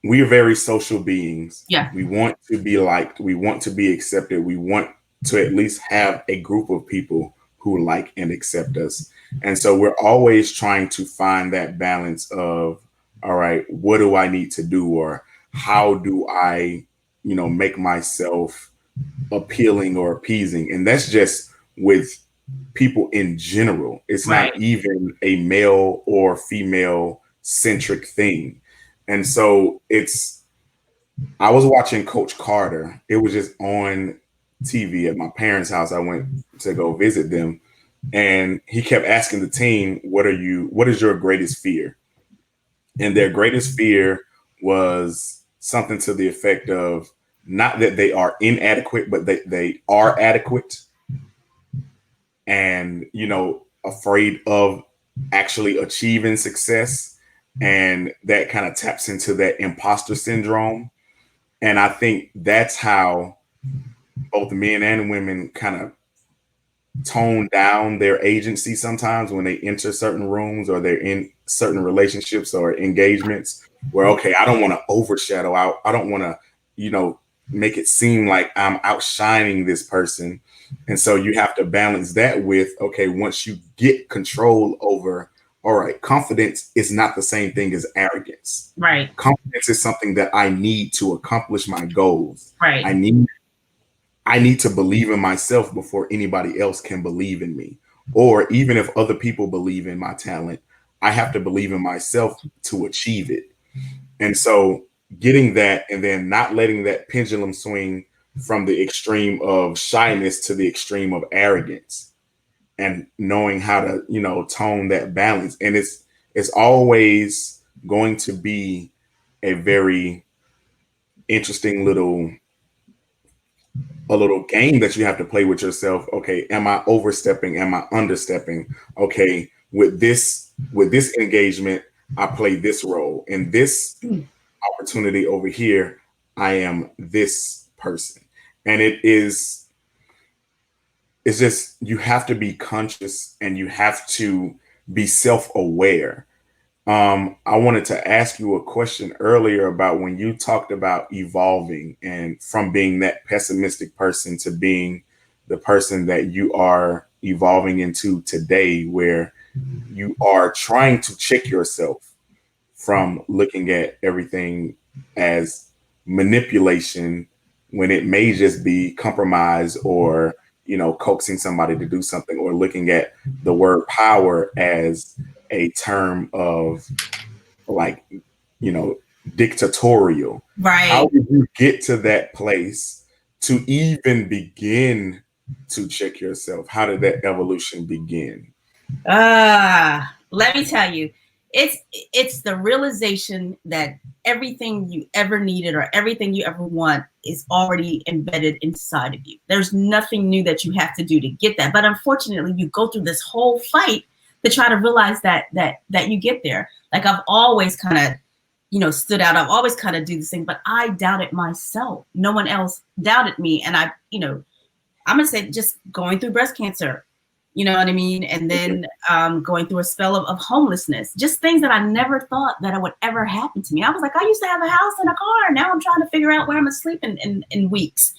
are very social beings. Yeah. We want to be liked. We want to be accepted. We want to at least have a group of people who like and accept us. And so we're always trying to find that balance of, all right, what do I need to do, or how do I, make myself appealing or appeasing? And that's just with people in general. It's Right. not even a male or female centric thing. And so I was watching Coach Carter. It was just on TV at my parents' house. I went to go visit them, and he kept asking the team, what is your greatest fear? And their greatest fear was something to the effect of not that they are inadequate, but they are adequate, and afraid of actually achieving success. And that kind of taps into that imposter syndrome. And I think that's how both men and women kind of tone down their agency sometimes when they enter certain rooms or they're in certain relationships or engagements where, okay, I don't want to overshadow out. I don't want to, make it seem like I'm outshining this person. And so you have to balance that with, okay, once you get control over, all right, confidence is not the same thing as arrogance. Right. Confidence is something that I need to accomplish my goals. Right. I need to believe in myself before anybody else can believe in me. Or even if other people believe in my talent, I have to believe in myself to achieve it. And so getting that and then not letting that pendulum swing from the extreme of shyness to the extreme of arrogance, and knowing how to, tone that balance. And it's always going to be a very interesting little game that you have to play with yourself. Okay, am I overstepping? Am I understepping? Okay, with this engagement, I play this role. In this opportunity over here, I am this person. And it's just, you have to be conscious and you have to be self-aware. I wanted to ask you a question earlier about when you talked about evolving and from being that pessimistic person to being the person that you are evolving into today, where you are trying to check yourself from looking at everything as manipulation when it may just be compromise or, coaxing somebody to do something, or looking at the word power as a term of like, dictatorial. Right. How did you get to that place to even begin to check yourself? How did that evolution begin? Let me tell you, it's the realization that everything you ever needed or everything you ever want is already embedded inside of you. There's nothing new that you have to do to get that. But unfortunately, you go through this whole fight to try to realize that you get there. Like I've always kind of, stood out. I've always kind of do this thing, but I doubted myself. No one else doubted me. And I'm going to say just going through breast cancer, you know what I mean? And then going through a spell of homelessness, just things that I never thought that would ever happen to me. I was like, I used to have a house and a car. Now I'm trying to figure out where I'm going to sleep in weeks,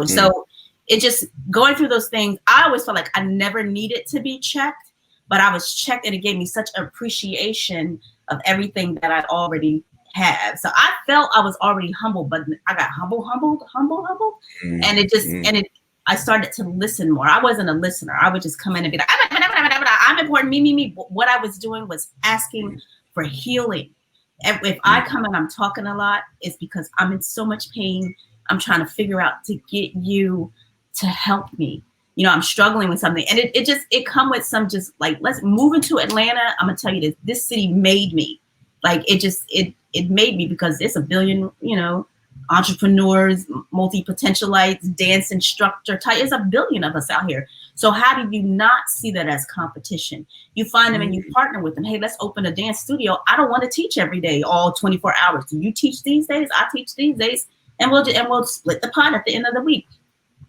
So it just going through those things. I always felt like I never needed to be checked, but I was checked, and it gave me such appreciation of everything that I already have. So I felt I was already humble, but I got humbled. And it just, I started to listen more. I wasn't a listener. I would just come in and be like, I'm important, me. What I was doing was asking for healing. If I come in, I'm talking a lot, it's because I'm in so much pain. I'm trying to figure out to get you to help me. I'm struggling with something. And it come with some just like, let's move into Atlanta. I'm going to tell you this city made me. Like it made me, because it's a billion, entrepreneurs, multi-potentialites, dance instructor type. There's a billion of us out here. So how do you not see that as competition? You find them and you partner with them. Hey, let's open a dance studio. I don't want to teach every day, all 24 hours. Do you teach these days? I teach these days. And we'll split the pot at the end of the week.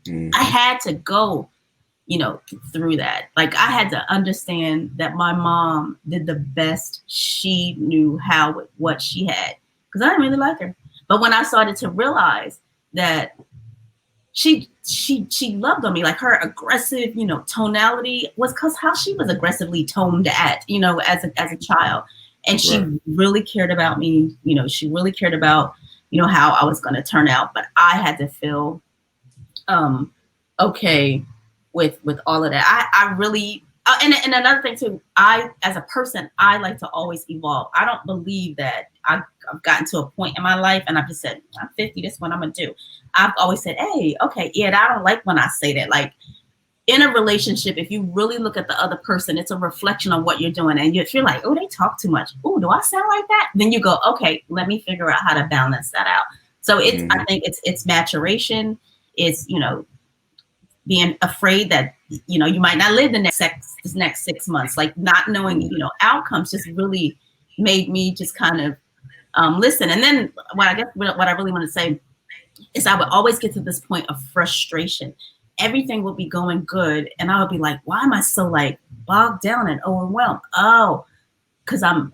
I had to go, through that. Like I had to understand that my mom did the best she knew how with what she had, because I didn't really like her. But when I started to realize that she loved on me, like her aggressive, tonality was because how she was aggressively toned at, as a child. And she Right. really cared about me. She really cared about, how I was going to turn out. But I had to feel okay with all of that. I really, and another thing too, I, as a person, I like to always evolve. I don't believe that I've gotten to a point in my life and I've just said, I'm 50, this is what I'm gonna do. I've always said, hey, okay, yeah, I don't like when I say that. Like, in a relationship, if you really look at the other person, it's a reflection of what you're doing. And if you're like, oh, they talk too much. Oh, do I sound like that? Then you go, okay, let me figure out how to balance that out. So I think it's maturation. It's, being afraid that, you might not live the next 6 months, like not knowing, outcomes just really made me just kind of listen. And then what I really want to say is I would always get to this point of frustration. Everything would be going good. And I would be like, why am I so like bogged down and overwhelmed? Oh, because I'm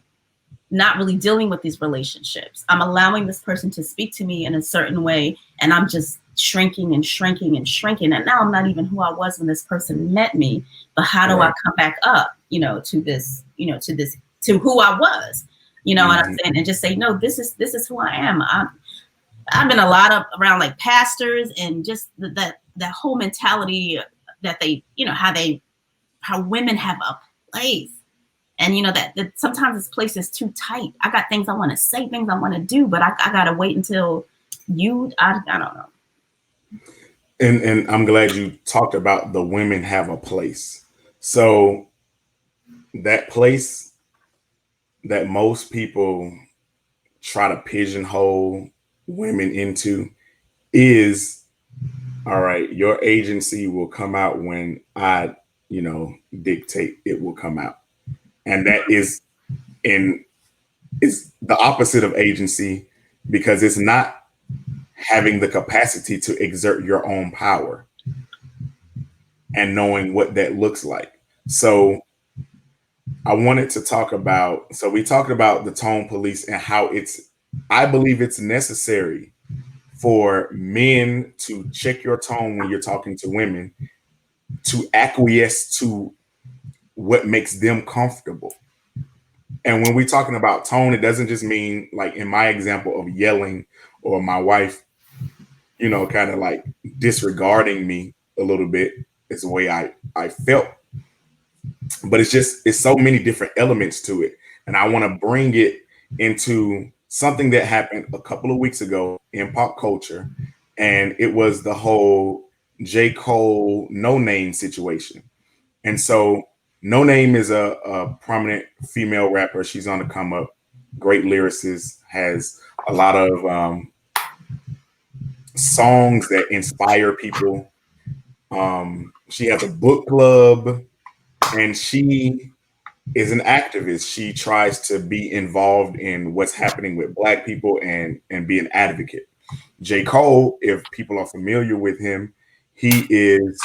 not really dealing with these relationships. I'm allowing this person to speak to me in a certain way. And I'm just shrinking and shrinking and shrinking. And now I'm not even who I was when this person met me. But how do I come back up, to this, to who I was, what I'm saying? And just say, no, this is who I am. I've been around like pastors and just that whole mentality that they, how women have a place. And that sometimes this place is too tight. I got things I want to say, things I want to do, but I got to wait until I don't know. And I'm glad you talked about the women have a place. So that place that most people try to pigeonhole women into is, all right, your agency will come out when I, dictate it will come out. And that is the opposite of agency, because it's not having the capacity to exert your own power and knowing what that looks like. So I wanted to talk about, so we talked about the tone police and how I believe it's necessary for men to check your tone when you're talking to women, to acquiesce to what makes them comfortable. And when we're talking about tone, it doesn't just mean, like in my example of yelling, or my wife, kind of like disregarding me a little bit, is the way I felt. But it's so many different elements to it. And I want to bring it into something that happened a couple of weeks ago in pop culture. And it was the whole J. Cole No Name situation. And so No Name is a prominent female rapper. She's on the come up, great lyricist, has a lot of songs that inspire people. She has a book club, and she is an activist. She tries to be involved in what's happening with Black people and be an advocate. J. Cole, if people are familiar with him, he is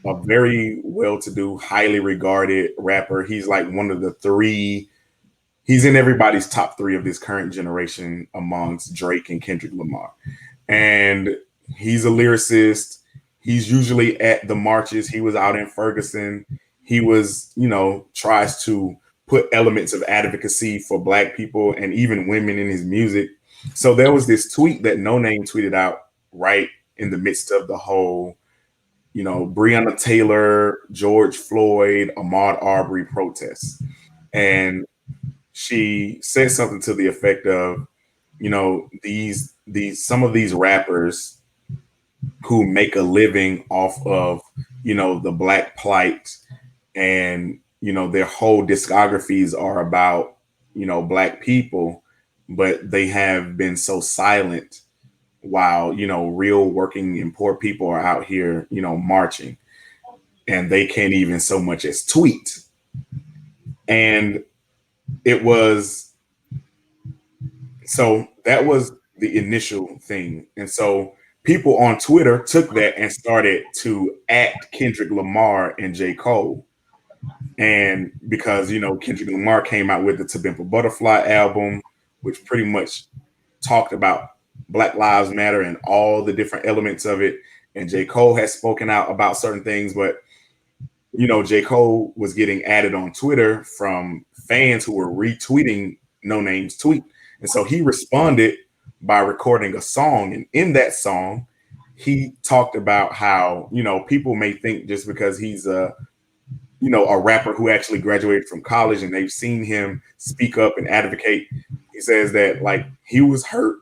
a very well-to-do, highly regarded rapper. He's like one of the three. He's in everybody's top three of this current generation amongst Drake and Kendrick Lamar. And he's a lyricist. He's usually at the marches. He was out in Ferguson. He was, tries to put elements of advocacy for Black people and even women in his music. So there was this tweet that No Name tweeted out right in the midst of the whole, Breonna Taylor, George Floyd, Ahmaud Arbery protests. And she said something to the effect of, these some of these rappers who make a living off of, the Black plight, and, their whole discographies are about, Black people, but they have been so silent while, real working and poor people are out here, marching, and they can't even so much as tweet. And it was, so that was the initial thing. And so people on Twitter took that and started to at Kendrick Lamar and J. Cole. And because, Kendrick Lamar came out with the To Pimp a Butterfly album, which pretty much talked about Black Lives Matter and all the different elements of it. And J. Cole has spoken out about certain things, but, J. Cole was getting added on Twitter from fans who were retweeting No Name's tweet. And so he responded by recording a song. And in that song, he talked about how, people may think just because he's a rapper who actually graduated from college and they've seen him speak up and advocate. He says that like he was hurt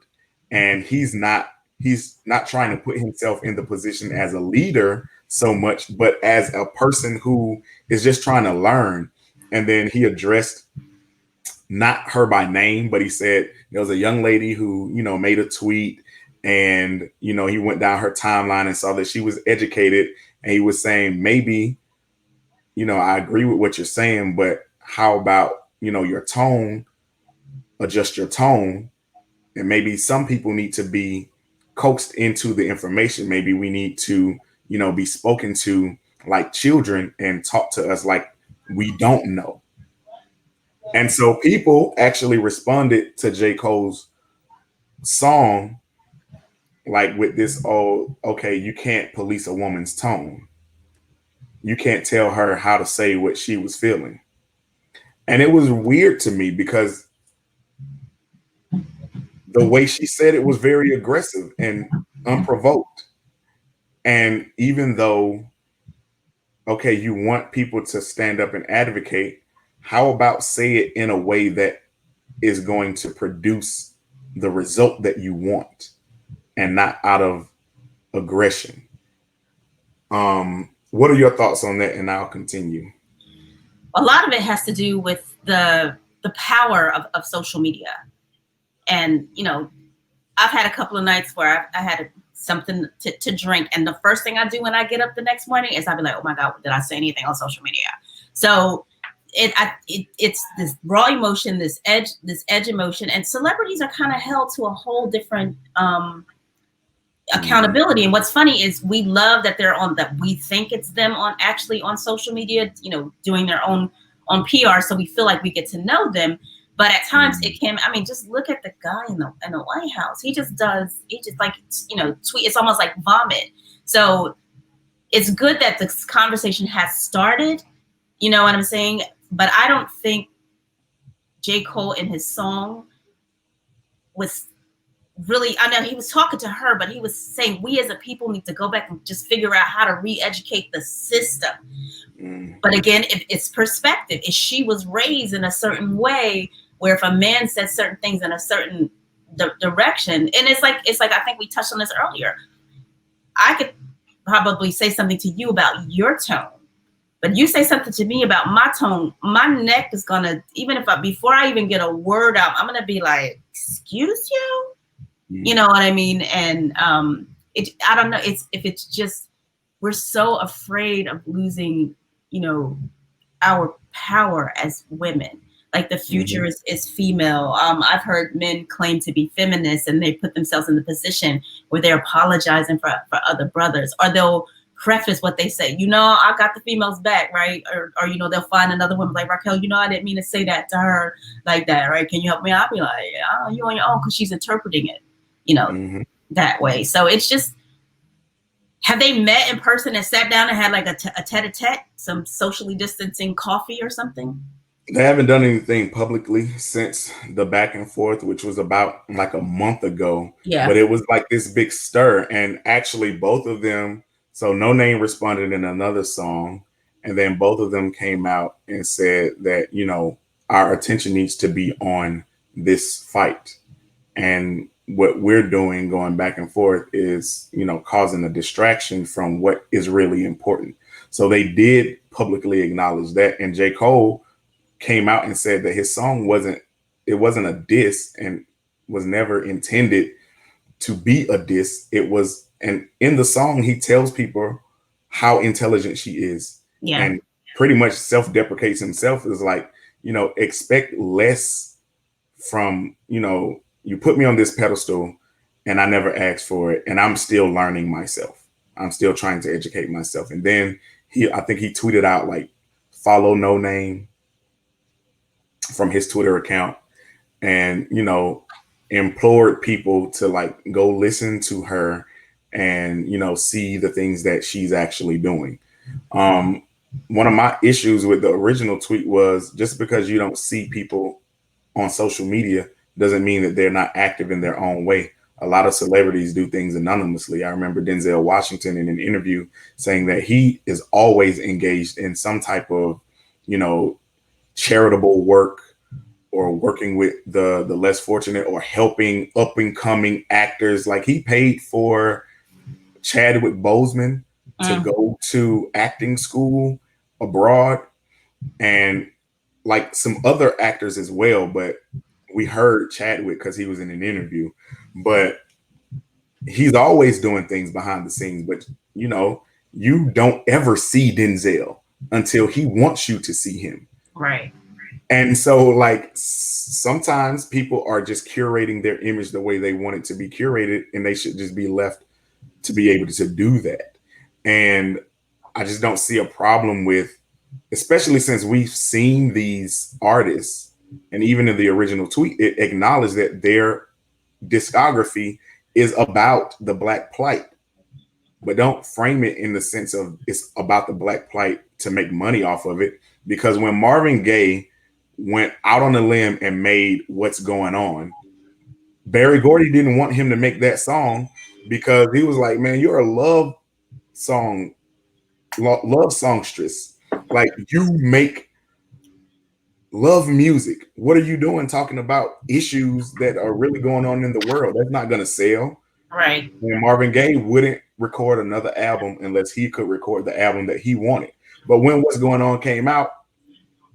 and he's not trying to put himself in the position as a leader so much, but as a person who is just trying to learn. And then he addressed not her by name, but he said there was a young lady who, made a tweet and, he went down her timeline and saw that she was educated. And he was saying, maybe, I agree with what you're saying, but how about, your tone, adjust your tone. And maybe some people need to be coaxed into the information. Maybe we need to, be spoken to like children and talk to us like we don't know. And so people actually responded to J. Cole's song like with this, oh, okay, you can't police a woman's tone. You can't tell her how to say what she was feeling. And it was weird to me because the way she said it was very aggressive and unprovoked. And even though, okay, you want people to stand up and advocate, how about say it in a way that is going to produce the result that you want and not out of aggression? What are your thoughts on that? And I'll continue. A lot of it has to do with the power of social media. And, I've had a couple of nights where I had something to drink. And the first thing I do when I get up the next morning is I'll be like, oh my God, did I say anything on social media? So it's this raw emotion, this edge emotion, and celebrities are kind of held to a whole different accountability. And what's funny is we love that we think it's them on social media, doing their own PR. So we feel like we get to know them. But at times it can, just look at the guy in the White House. He just like, tweet. It's almost like vomit. So it's good that this conversation has started, you know what I'm saying? But I don't think J. Cole in his song was really, I know he was talking to her, but he was saying we as a people need to go back and just figure out how to re-educate the system. But again, it's perspective. If she was raised in a certain way, where if a man says certain things in a certain direction, and it's like I think we touched on this earlier. I could probably say something to you about your tone, but you say something to me about my tone, my neck is gonna, before I even get a word out, I'm gonna be like, excuse you? You know what I mean? And I don't know. It's just we're so afraid of losing, our power as women. Like the future is female. I've heard men claim to be feminists and they put themselves in the position where they're apologizing for other brothers, or they'll preface what they say. I got the females back, right? Or they'll find another woman like, Raquel, I didn't mean to say that to her like that, right? Can you help me? I'll be like, oh, you on your own, because she's interpreting it, that way. So it's just, have they met in person and sat down and had like a tete-a-tete, some socially distancing coffee or something? They haven't done anything publicly since the back and forth, which was about like a month ago. Yeah. But it was like this big stir. And actually both of them, so No Name responded in another song. And then both of them came out and said that, our attention needs to be on this fight. And what we're doing going back and forth is, causing a distraction from what is really important. So they did publicly acknowledge that. And J. Cole came out and said that his song wasn't a diss and was never intended to be a diss. It was, and in the song, he tells people how intelligent she is. Yeah. And pretty much self-deprecates himself, is like, expect less from, you put me on this pedestal and I never asked for it. And I'm still learning myself. I'm still trying to educate myself. And then I think he tweeted out like, follow No Name from his Twitter account, and, implored people to like go listen to her and, see the things that she's actually doing. one of my issues with the original tweet was just because you don't see people on social media doesn't mean that they're not active in their own way. A lot of celebrities do things anonymously. I remember Denzel Washington in an interview saying that he is always engaged in some type of, you know, charitable work or working with the less fortunate or helping up and coming actors. Like he paid for Chadwick Boseman to go to acting school abroad and like some other actors as well. But we heard Chadwick because he was in an interview. But he's always doing things behind the scenes. But you know, you don't ever see Denzel until he wants you to see him. Right. And so, like, sometimes people are just curating their image the way they want it to be curated, and they should just be left to be able to do that. And I just don't see a problem with, especially since we've seen these artists, and even in the original tweet, it acknowledged that their discography is about the Black plight, but don't frame it in the sense of it's about the Black plight to make money off of it. Because when Marvin Gaye went out on a limb and made What's Going On, Berry Gordy didn't want him to make that song because he was like, man, you're a love songstress. Like, you make love music. What are you doing talking about issues that are really going on in the world? That's not going to sell. Right. And Marvin Gaye wouldn't record another album unless he could record the album that he wanted. But when What's Going On came out,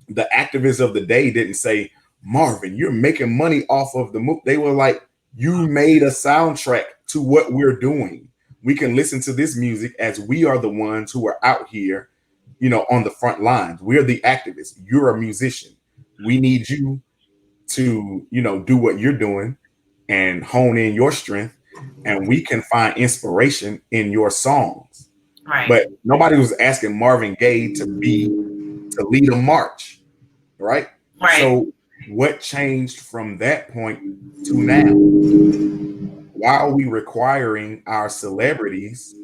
the activists of the day didn't say, Marvin, you're making money off of the movie. They were like, you made a soundtrack to what we're doing. We can listen to this music as we are the ones who are out here, you know, on the front lines. We're the activists. You're a musician. We need you to, you know, do what you're doing and hone in your strength. And we can find inspiration in your songs. Right. But nobody was asking Marvin Gaye to lead a march. Right? Right. So what changed from that point to now? Why are we requiring our celebrities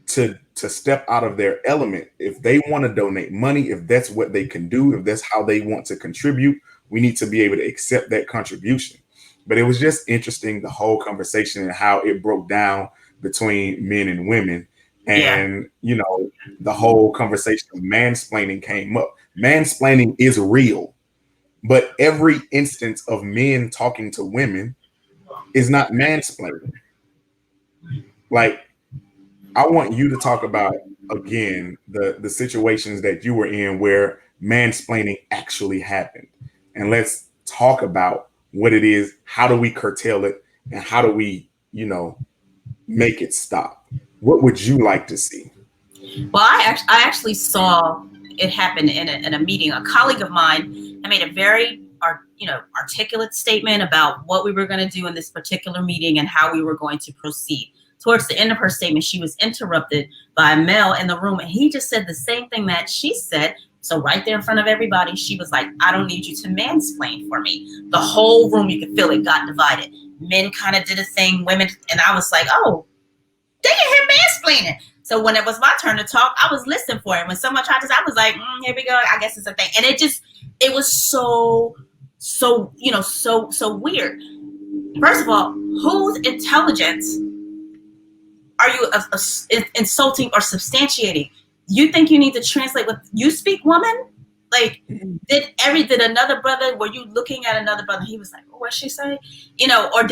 to step out of their element? If they want to donate money, if that's what they can do, if that's how they want to contribute, we need to be able to accept that contribution. But it was just interesting, the whole conversation and how it broke down between men and women. And, you know, the whole conversation of mansplaining came up. Mansplaining is real, but every instance of men talking to women is not mansplaining. Like, I want you to talk about, again, the situations that you were in where mansplaining actually happened. And let's talk about what it is, how do we curtail it, and how do we, you know, make it stop? What would you like to see? Well, I actually saw it happen in a meeting. A colleague of mine had made a very articulate statement about what we were going to do in this particular meeting and how we were going to proceed. Towards the end of her statement, she was interrupted by a male in the room, and he just said the same thing that she said. So right there in front of everybody, she was like, I don't need you to mansplain for me. The whole room, you could feel it, got divided. Men kind of did a thing, women, and I was like, oh, they get him mansplaining. So when it was my turn to talk, I was listening for it. When someone tried to, I was like, here we go. I guess it's a thing. And it was so weird. First of all, whose intelligence are you insulting or substantiating? You think you need to translate what you speak, woman? Like, did another brother, were you looking at another brother? He was like, oh, what'd she say? You know, or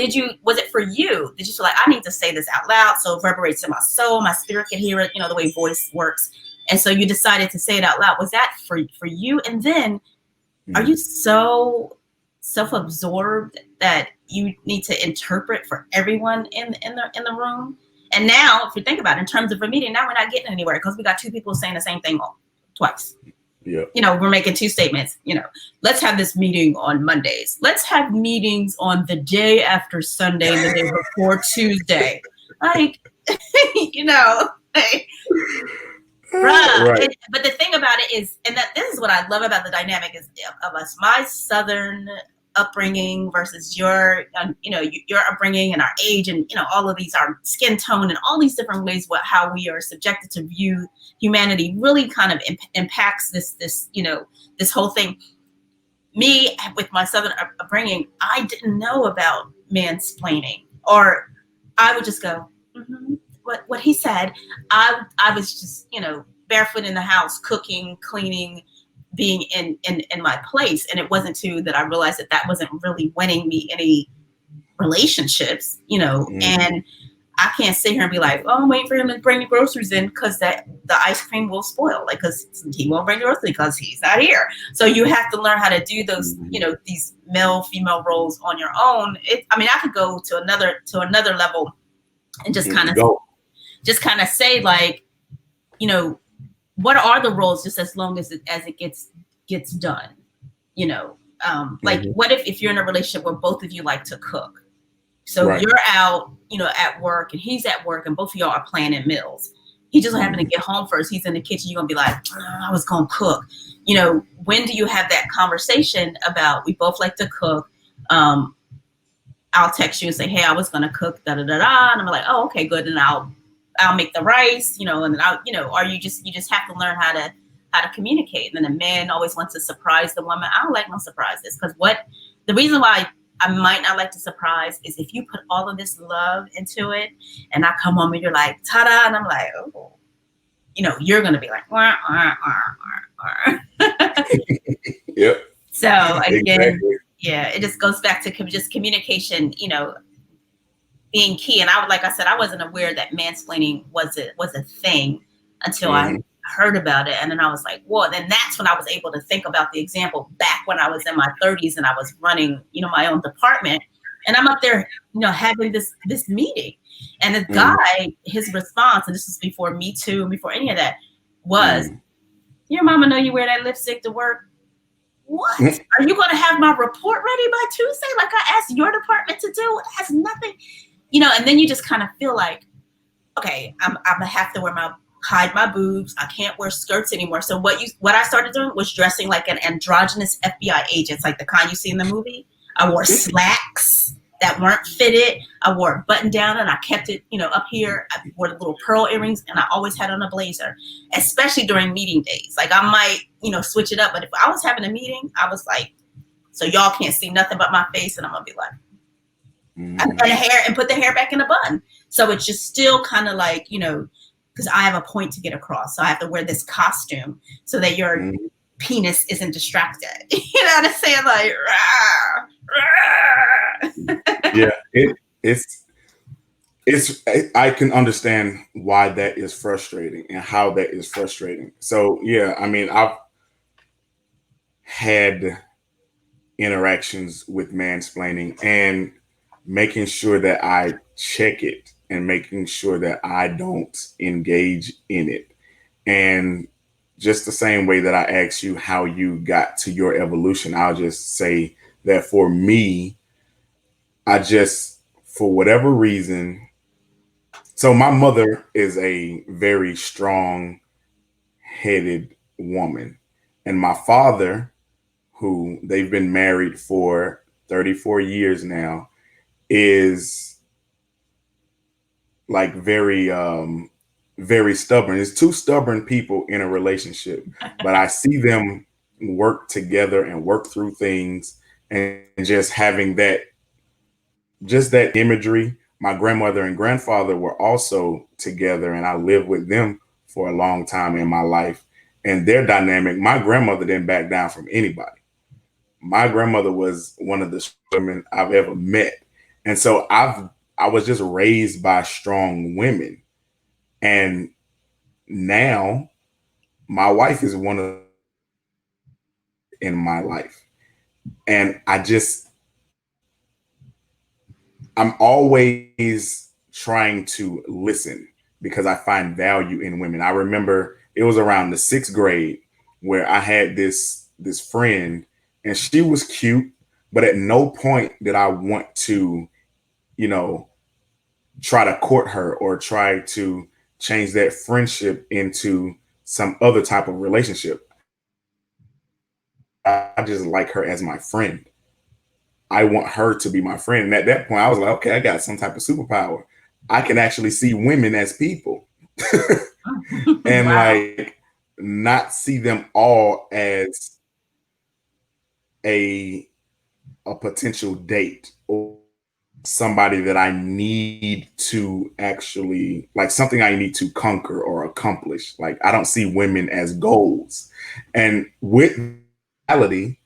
was it for you? Did you feel like, I need to say this out loud so it reverberates in my soul, my spirit can hear it, you know, the way voice works. And so you decided to say it out loud. Was that for you? And then are you so self-absorbed that you need to interpret for everyone in the room? And now, if you think about it, in terms of a meeting, now we're not getting anywhere because we got two people saying the same thing twice. Yeah. You know, we're making two statements. You know, let's have this meeting on Mondays. Let's have meetings on the day after Sunday and the day before Tuesday. Like, you know, like, right. But the thing about it is, and that this is what I love about the dynamic is of us. My Southern upbringing versus your your upbringing and our age, and all of these, our skin tone, and all these different ways how we are subjected to view humanity really kind of impacts this whole thing. Me, with my Southern upbringing, I didn't know about mansplaining, or I would just go, mm-hmm, what he said. I was just barefoot in the house, cooking, cleaning, being in my place. And it wasn't too that I realized that wasn't really winning me any relationships, and I can't sit here and be like, oh, I'm waiting for him to bring the groceries in because the ice cream will spoil, like, because he won't bring the groceries because he's not here. So you have to learn how to do those, these male female roles on your own. I could go to another level and just kind of say, like, what are the roles, just as long as it gets done, like, what if you're in a relationship where both of you like to cook? So you're out, at work, and he's at work, and both of y'all are planning meals. He just happened to get home first. He's in the kitchen. You're going to be like, I was going to cook. When do you have that conversation about, we both like to cook? I'll text you and say, hey, I was going to cook, da da da da. And I'm like, oh, okay, good. And I'll make the rice, and then or you just have to learn how to communicate. And then a man always wants to surprise the woman. I don't like no surprises, because the reason why I might not like to surprise is if you put all of this love into it, and I come home and you're like, ta-da, and I'm like, oh, you're going to be like, wah, wah, wah, wah. Yep. So again, exactly. Yeah, it just goes back to just communication, being key. And like I said, I wasn't aware that mansplaining was a thing until I heard about it. And then I was like, whoa, then that's when I was able to think about the example back when I was in my 30s and I was running, my own department. And I'm up there, having this meeting. And the guy, his response, and this was before Me Too, before any of that, was, your mama know you wear that lipstick to work? What? Are you going to have my report ready by Tuesday? Like I asked your department to do? It has nothing, and then you just kind of feel like, okay, I'm going to have to hide my boobs. I can't wear skirts anymore. So what I started doing was dressing like an androgynous FBI agent, like the kind you see in the movie. I wore slacks that weren't fitted. I wore a button down, and I kept it, up here. I wore the little pearl earrings, and I always had on a blazer, especially during meeting days. Like I might, switch it up. But if I was having a meeting, I was like, so y'all can't see nothing but my face. And I'm going to be like, and put the hair back in a bun. So it's just still kind of like, because I have a point to get across. So I have to wear this costume so that your penis isn't distracted. You know what I'm saying? Like, rah, rah. Yeah, I can understand why that is frustrating and how that is frustrating. So yeah, I've had interactions with mansplaining and making sure that I check it and making sure that I don't engage in it. And just the same way that I asked you how you got to your evolution, I'll just say that for me, for whatever reason, so my mother is a very strong headed woman. And my father, who they've been married for 34 years now, is like very stubborn. It's two stubborn people in a relationship, but I see them work together and work through things, and just having that imagery. My grandmother and grandfather were also together, and I lived with them for a long time in my life. And their dynamic, my grandmother didn't back down from anybody. My grandmother was one of the women I've ever met. And so I was just raised by strong women. And now my wife is one of in my life. And I'm always trying to listen because I find value in women. I remember it was around the 6th grade where I had this friend, and she was cute, but at no point did I want to, try to court her or try to change that friendship into some other type of relationship. I just like her as my friend. I want her to be my friend. And at that point, I was like, okay, I got some type of superpower. I can actually see women as people and Wow. like not see them all as a potential date or somebody that I need to actually like something I need to conquer or accomplish. Like I don't see women as goals. And with reality,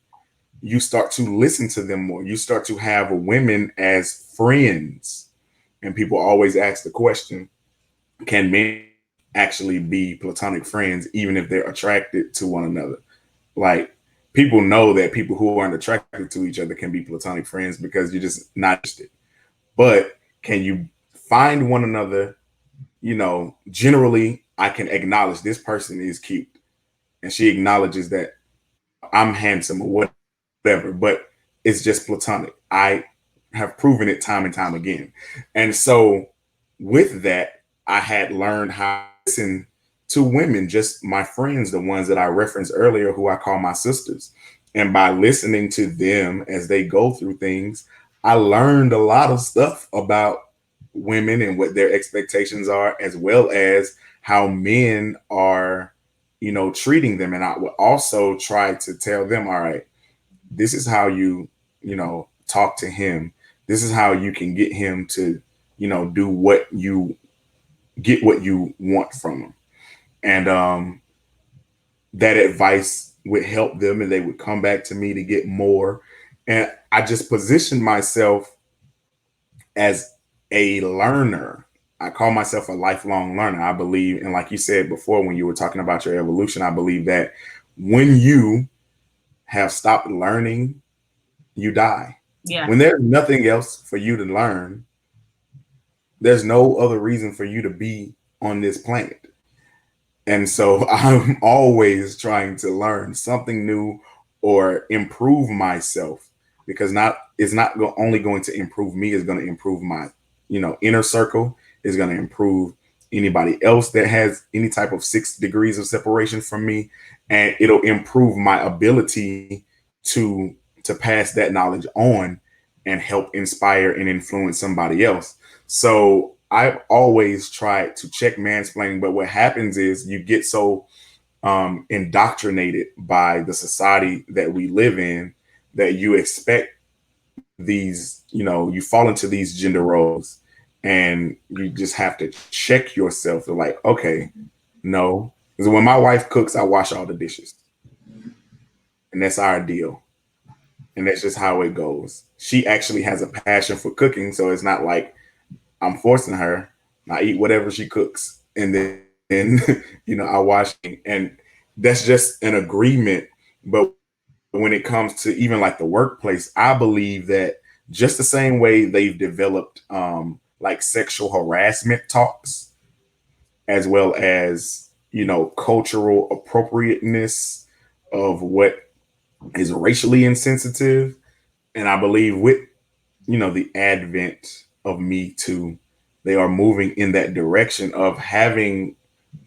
you start to listen to them more. You start to have women as friends. And people always ask the question, can men actually be platonic friends even if they're attracted to one another? Like people know that people who aren't attracted to each other can be platonic friends because you're just not interested. But can you find one another? Generally, I can acknowledge this person is cute, and she acknowledges that I'm handsome or whatever, but it's just platonic. I have proven it time and time again. And so with that, I had learned how to listen to women, just my friends, the ones that I referenced earlier, who I call my sisters. And by listening to them as they go through things, I learned a lot of stuff about women and what their expectations are, as well as how men are, treating them. And I would also try to tell them, all right, this is how talk to him. This is how you can get him to, do what you get what you want from him. And that advice would help them and they would come back to me to get more. And I just positioned myself as a learner. I call myself a lifelong learner. I believe, and like you said before, when you were talking about your evolution, I believe that when you have stopped learning, you die. Yeah. When there's nothing else for you to learn, there's no other reason for you to be on this planet. And so I'm always trying to learn something new or improve myself because not it's not only going to improve me, it's going to improve my, inner circle, it's going to improve anybody else that has any type of 6 degrees of separation from me, and it'll improve my ability to pass that knowledge on and help inspire and influence somebody else. So I've always tried to check mansplaining, but what happens is you get so indoctrinated by the society that we live in that you expect these, you fall into these gender roles and you just have to check yourself. To like, okay, no. Because when my wife cooks, I wash all the dishes. And that's our deal. And that's just how it goes. She actually has a passion for cooking. So it's not like I'm forcing her. I eat whatever she cooks. And then, I wash. And that's just an agreement. But when it comes to even like the workplace, I believe that just the same way they've developed like sexual harassment talks, as well as, cultural appropriateness of what is racially insensitive. And I believe with, the advent of Me Too, they are moving in that direction of having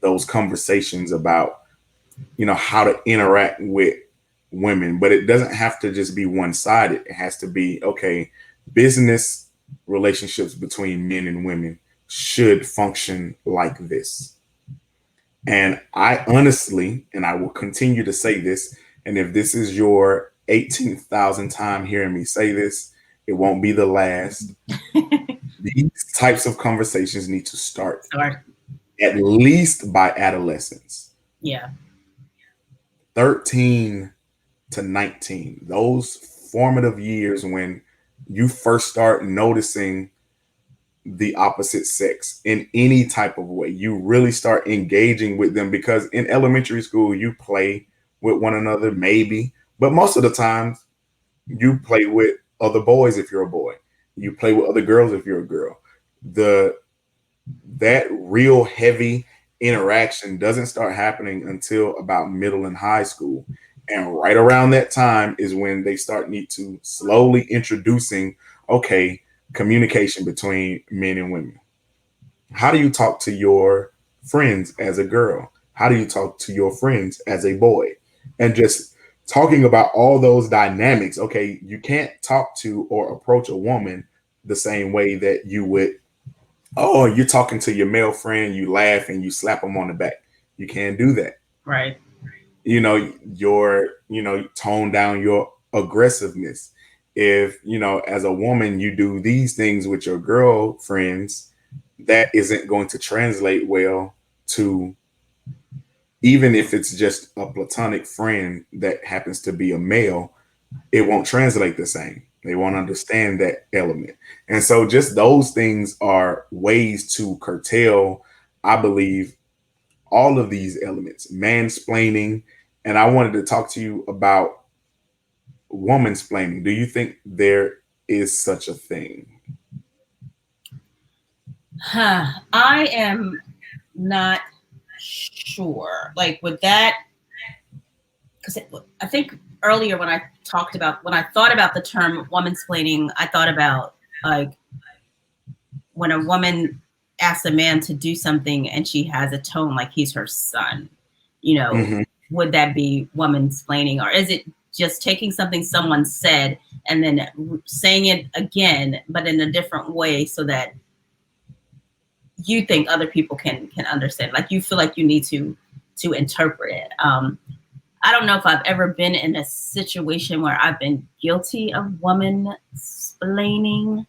those conversations about, how to interact with women. But it doesn't have to just be one sided. It has to be, okay, business relationships between men and women should function like this. And I honestly, and I will continue to say this, and if this is your 18,000th time hearing me say this, it won't be the last. These types of conversations need to start Sorry. at least by adolescence, Yeah. 13 to 19, those formative years when you first start noticing the opposite sex in any type of way. You really start engaging with them because in elementary school, you play with one another, maybe, but most of the time, you play with other boys if you're a boy. You play with other girls if you're a girl. The that real heavy interaction doesn't start happening until about middle and high school. And right around that time is when they start need to slowly introducing, okay, communication between men and women. How do you talk to your friends as a girl? How do you talk to your friends as a boy? And just talking about all those dynamics. Okay, you can't talk to or approach a woman the same way that you would. Oh, you're talking to your male friend, you laugh and you slap them on the back. You can't do that. Right. Tone down your aggressiveness. If, as a woman, you do these things with your girlfriends, that isn't going to translate well to, even if it's just a platonic friend that happens to be a male, it won't translate the same. They won't understand that element. And so just those things are ways to curtail, I believe, all of these elements, mansplaining. And I wanted to talk to you about womansplaining. Do you think there is such a thing? I am not sure. Like with that, because I think earlier when I thought about the term womansplaining, I thought about like when a woman asks a man to do something and she has a tone like he's her son, Mm-hmm. would that be womansplaining, or is it just taking something someone said and then saying it again, but in a different way so that you think other people can understand, like you feel like you need to interpret it. I don't know if I've ever been in a situation where I've been guilty of woman-splaining,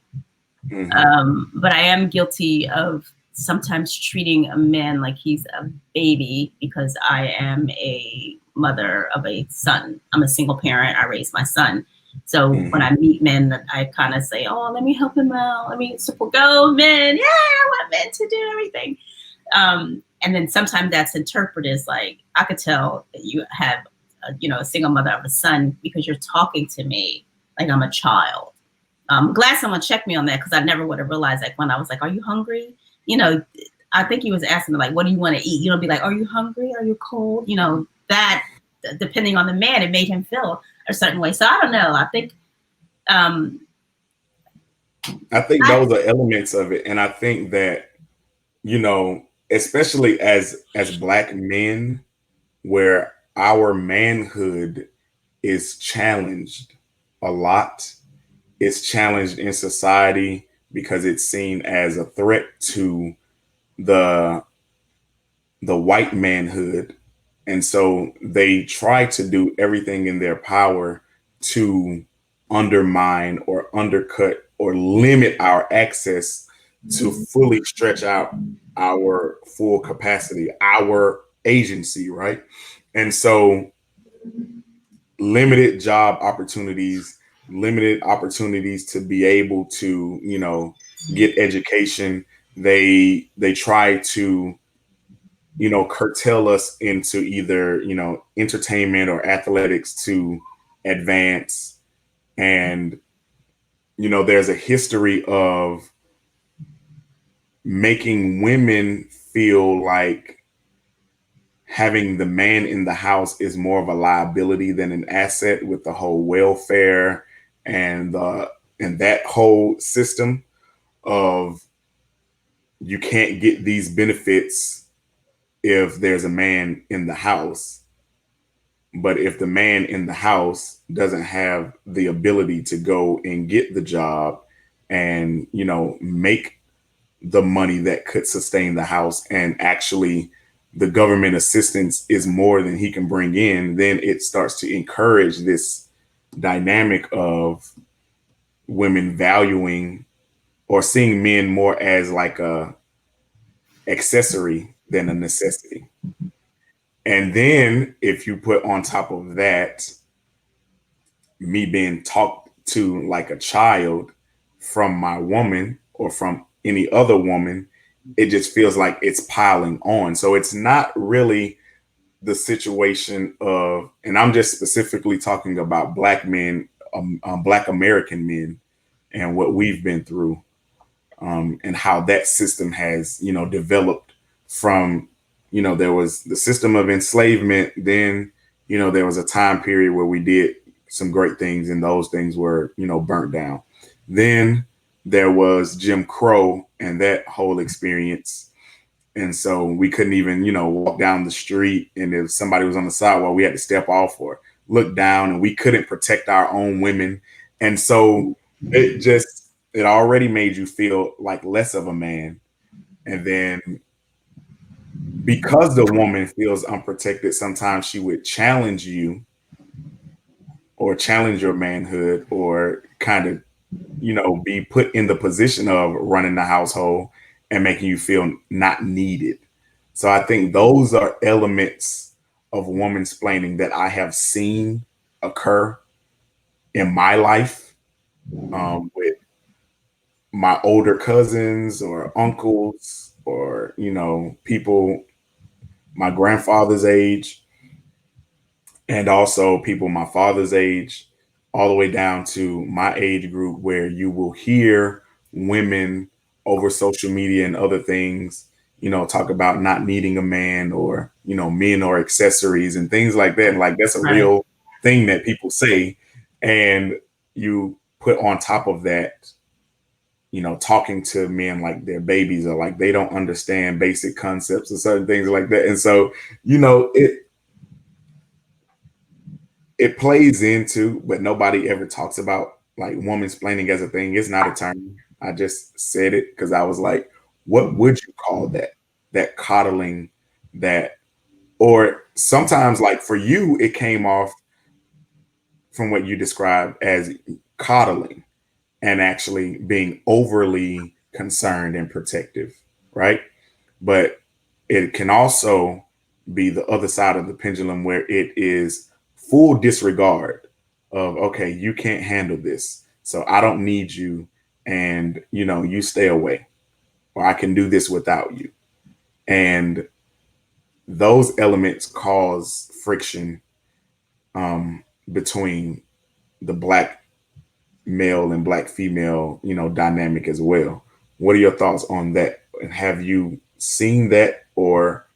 but I am guilty of sometimes treating a man like he's a baby because I am a mother of a son. I'm a single parent. I raise my son. So when I meet men, I kind of say, oh, let me help him out. Let me support, go men. Yeah, I want men to do everything. And then sometimes that's interpreted as like, I could tell that you have, a single mother of a son because you're talking to me like I'm a child. Glad someone checked me on that because I never would have realized, like when I was like, are you hungry? I think he was asking me like, what do you want to eat? Be like, are you hungry? Are you cold? That depending on the man, it made him feel a certain way. So I don't know. I think those are elements of it. And I think that, especially as Black men, where our manhood is challenged a lot. It's challenged in society because it's seen as a threat to the white manhood. And so they try to do everything in their power to undermine or undercut or limit our access to fully stretch out our full capacity, our agency, right? And so limited job opportunities, limited opportunities to be able to, get education. They try to, curtail us into either, entertainment or athletics to advance. And, there's a history of making women feel like having the man in the house is more of a liability than an asset, with the whole welfare and that whole system of you can't get these benefits if there's a man in the house. But if the man in the house doesn't have the ability to go and get the job and, make the money that could sustain the house, and actually the government assistance is more than he can bring in, then it starts to encourage this dynamic of women valuing or seeing men more as like a accessory than a necessity. And then if you put on top of that me being talked to like a child from my woman or from any other woman, it just feels like it's piling on. So it's not really the situation of, and I'm just specifically talking about Black men, Black American men, and what we've been through, and how that system has, developed from, there was the system of enslavement. Then, there was a time period where we did some great things, and those things were, burnt down. Then there was Jim Crow and that whole experience. And so we couldn't even, walk down the street. And if somebody was on the sidewalk, we had to step off or looked down and we couldn't protect our own women. And so it already made you feel like less of a man. And then because the woman feels unprotected, sometimes she would challenge you or challenge your manhood or kind of, be put in the position of running the household and making you feel not needed. So I think those are elements of womansplaining that I have seen occur in my life, with my older cousins or uncles or, people my grandfather's age, and also people my father's age, all the way down to my age group, where you will hear women over social media and other things, talk about not needing a man, or, men or accessories and things like that. Like, that's a Right. real thing that people say. And you put on top of that, talking to men like they're babies, or like they don't understand basic concepts or certain things like that. And so, it plays into, but nobody ever talks about like womansplaining as a thing. It's not a term. I just said it because I was like, what would you call that? That coddling, that, or sometimes like for you, it came off from what you described as coddling and actually being overly concerned and protective, right? But it can also be the other side of the pendulum, where it is full disregard of, okay, you can't handle this, so I don't need you, and you stay away, or I can do this without you. And those elements cause friction, between the black male and black female, dynamic as well. What are your thoughts on that? And have you seen that, or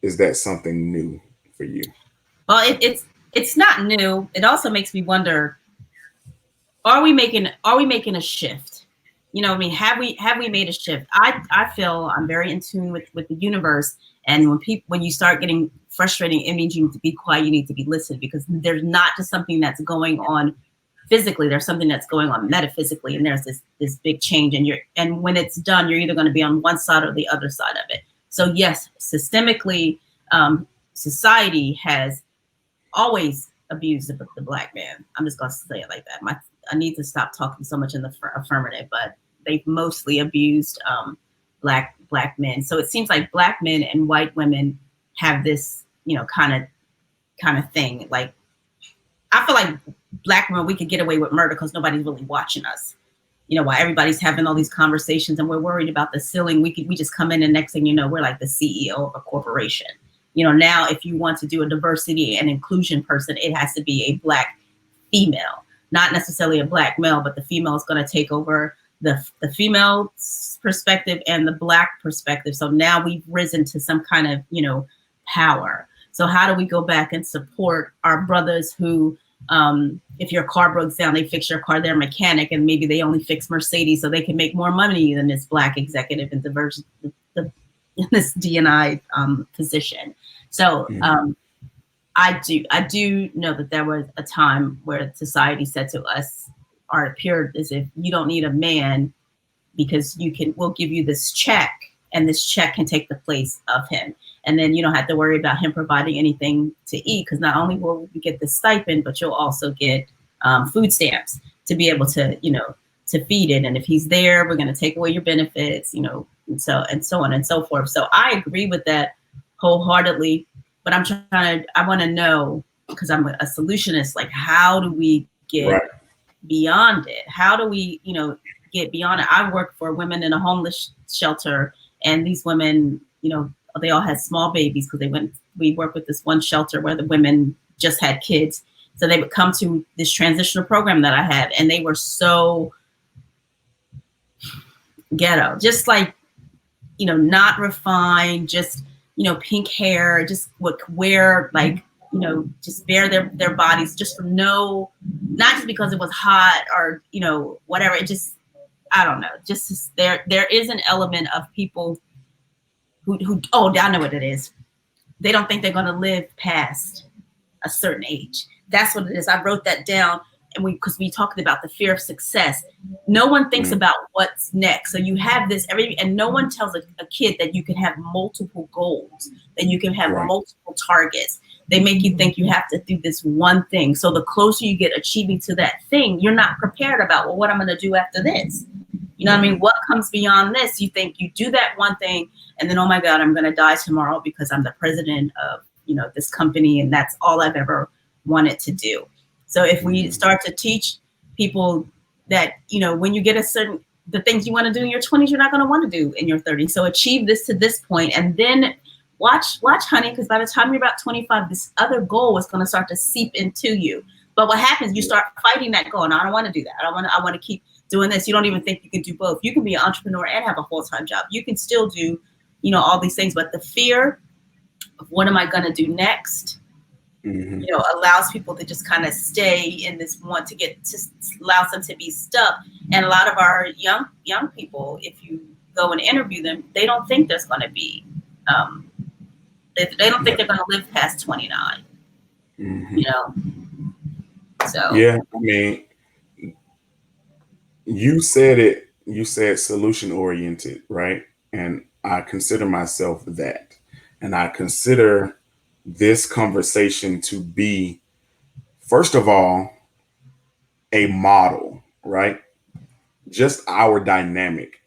is that something new for you? Well, it's not new. It also makes me wonder: are we making a shift? I mean, have we made a shift? I feel I'm very in tune with the universe, and when you start getting frustrating, it means you need to be quiet. You need to be listened, because there's not just something that's going on physically. There's something that's going on metaphysically, and there's this big change. And when it's done, you're either going to be on one side or the other side of it. So yes, systemically, society has always abused the black man. I'm just going to say it like that. I need to stop talking so much in the affirmative, but they've mostly abused black men. So it seems like black men and white women have this, kind of thing. Like, I feel like black women, we could get away with murder because nobody's really watching us. While everybody's having all these conversations and we're worried about the ceiling, we just come in, and next thing you know, we're like the CEO of a corporation. Now if you want to do a diversity and inclusion person, it has to be a black female, not necessarily a black male, but the female is going to take over the female perspective and the black perspective. So now we've risen to some kind of, power. So how do we go back and support our brothers who, if your car breaks down, they fix your car, they're a mechanic, and maybe they only fix Mercedes so they can make more money than this black executive in this D&I position. So I do know that there was a time where society said to us, or appeared as if, you don't need a man because we'll give you this check, and this check can take the place of him. And then you don't have to worry about him providing anything to eat, because not only will you get the stipend, but you'll also get food stamps to be able to, to feed it. And if he's there, we're going to take away your benefits, and so on and so forth. So I agree with that wholeheartedly, but I want to know, because I'm a solutionist, like, how do we get beyond it? How do we, get beyond it? I work for women in a homeless shelter, and these women, they all had small babies, because we work with this one shelter where the women just had kids. So they would come to this transitional program that I had, and they were so ghetto, just like, not refined, just, pink hair, just would wear like, just bare their bodies just from not just because it was hot or, whatever. It just, I don't know, just there is an element of people who I know what it is. They don't think they're going to live past a certain age. That's what it is. I wrote that down, and because we talked about the fear of success. No one thinks about what's next. So you have this and no one tells a kid that you can have multiple goals, that you can have multiple targets. They make you think you have to do this one thing. So the closer you get achieving to that thing, you're not prepared about, well, what I'm going to do after this. You know what I mean? What comes beyond this? You think you do that one thing, and then, oh my God, I'm going to die tomorrow because I'm the president of, this company, and that's all I've ever wanted to do. So if we start to teach people that, when you get the things you want to do in your 20s, you're not going to want to do in your 30s. So achieve this to this point, and then watch, honey, because by the time you're about 25, this other goal is going to start to seep into you. But what happens, you start fighting that goal. No, I don't want to do that. I want to keep doing this. You don't even think you can do both. You can be an entrepreneur and have a full-time job. You can still do, all these things. But the fear of what am I going to do next, allows people to just kind of stay in this allows them to be stuck. And a lot of our young people, if you go and interview them, they don't think there's going to be, they don't think they're going to live past 29, So. Yeah, I mean, you said solution oriented, right? And I consider myself that. And I consider this conversation to be, first of all, a model, right? Just our dynamic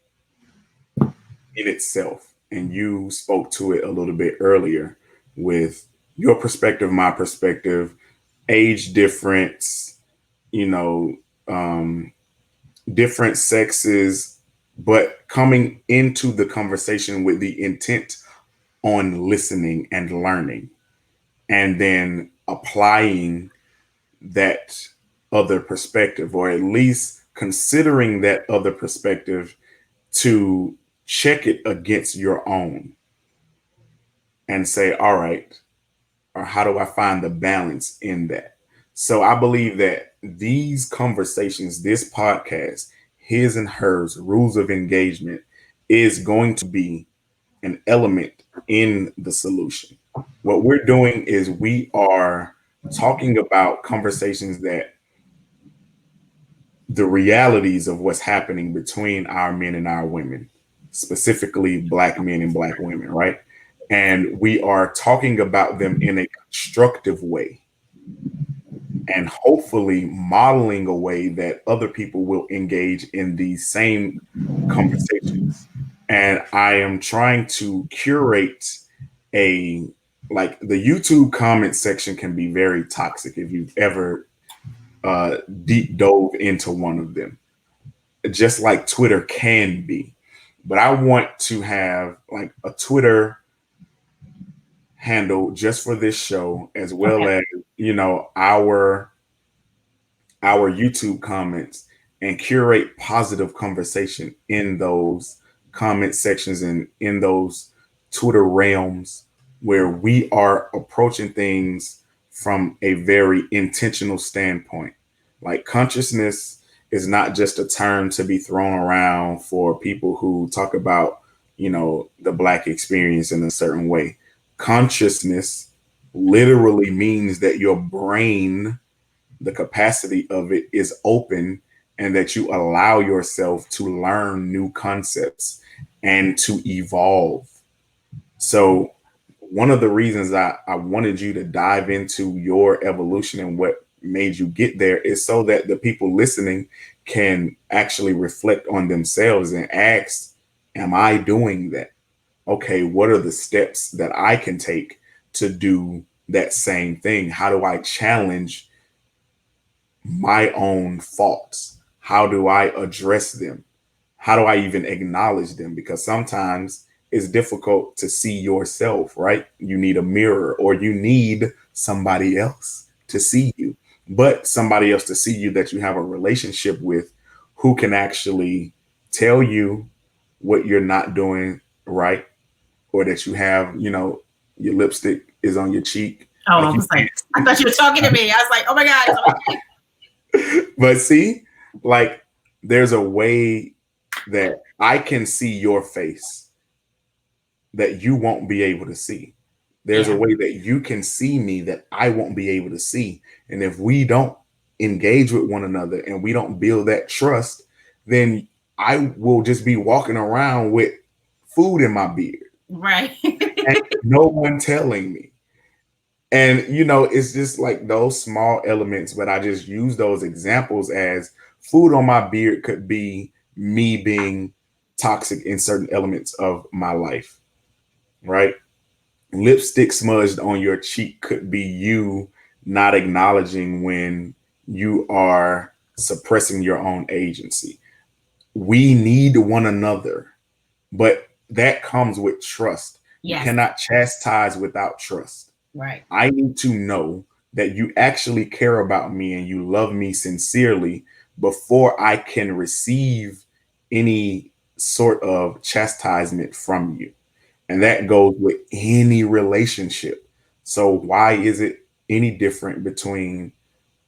in itself. And you spoke to it a little bit earlier with your perspective, my perspective, age difference, different sexes, but coming into the conversation with the intent on listening and learning, and then applying that other perspective, or at least considering that other perspective to check it against your own and say, all right, or how do I find the balance in that? So I believe that these conversations, this podcast, his and hers, rules of engagement, is going to be an element in the solution. What we're doing is we are talking about conversations that the realities of what's happening between our men and our women, specifically Black men and Black women, right? And we are talking about them in a constructive way, and hopefully modeling a way that other people will engage in these same conversations. And I am trying to curate like the YouTube comment section can be very toxic if you've ever deep dove into one of them, just like Twitter can be. But I want to have like a Twitter handle just for this show, as well as our YouTube comments, and curate positive conversation in those comment sections and in those Twitter realms where we are approaching things from a very intentional standpoint. Like, consciousness is not just a term to be thrown around for people who talk about, the Black experience in a certain way. Consciousness literally means that your brain, the capacity of it, is open, and that you allow yourself to learn new concepts and to evolve. So one of the reasons I wanted you to dive into your evolution and what made you get there is so that the people listening can actually reflect on themselves and ask, am I doing that? Okay, what are the steps that I can take to do that same thing? How do I challenge my own faults? How do I address them? How do I even acknowledge them? Because sometimes it's difficult to see yourself, right? You need a mirror, or you need somebody else to see you, but somebody else to see you that you have a relationship with, who can actually tell you what you're not doing right, or that you have, your lipstick is on your cheek. Oh, I was like, I thought you were talking to me. I was like, oh my God. But see, like, there's a way that I can see your face that you won't be able to see, There's a way that you can see me that I won't be able to see. And if we don't engage with one another and we don't build that trust, then I will just be walking around with food in my beard. Right. And no one telling me. And it's just like those small elements, but I just use those examples as food on my beard could be me being toxic in certain elements of my life, right? Lipstick smudged on your cheek could be you not acknowledging when you are suppressing your own agency. We need one another, but that comes with trust. You Yes. cannot chastise without trust. Right. I need to know that you actually care about me and you love me sincerely before I can receive any sort of chastisement from you. And that goes with any relationship. So why is it any different between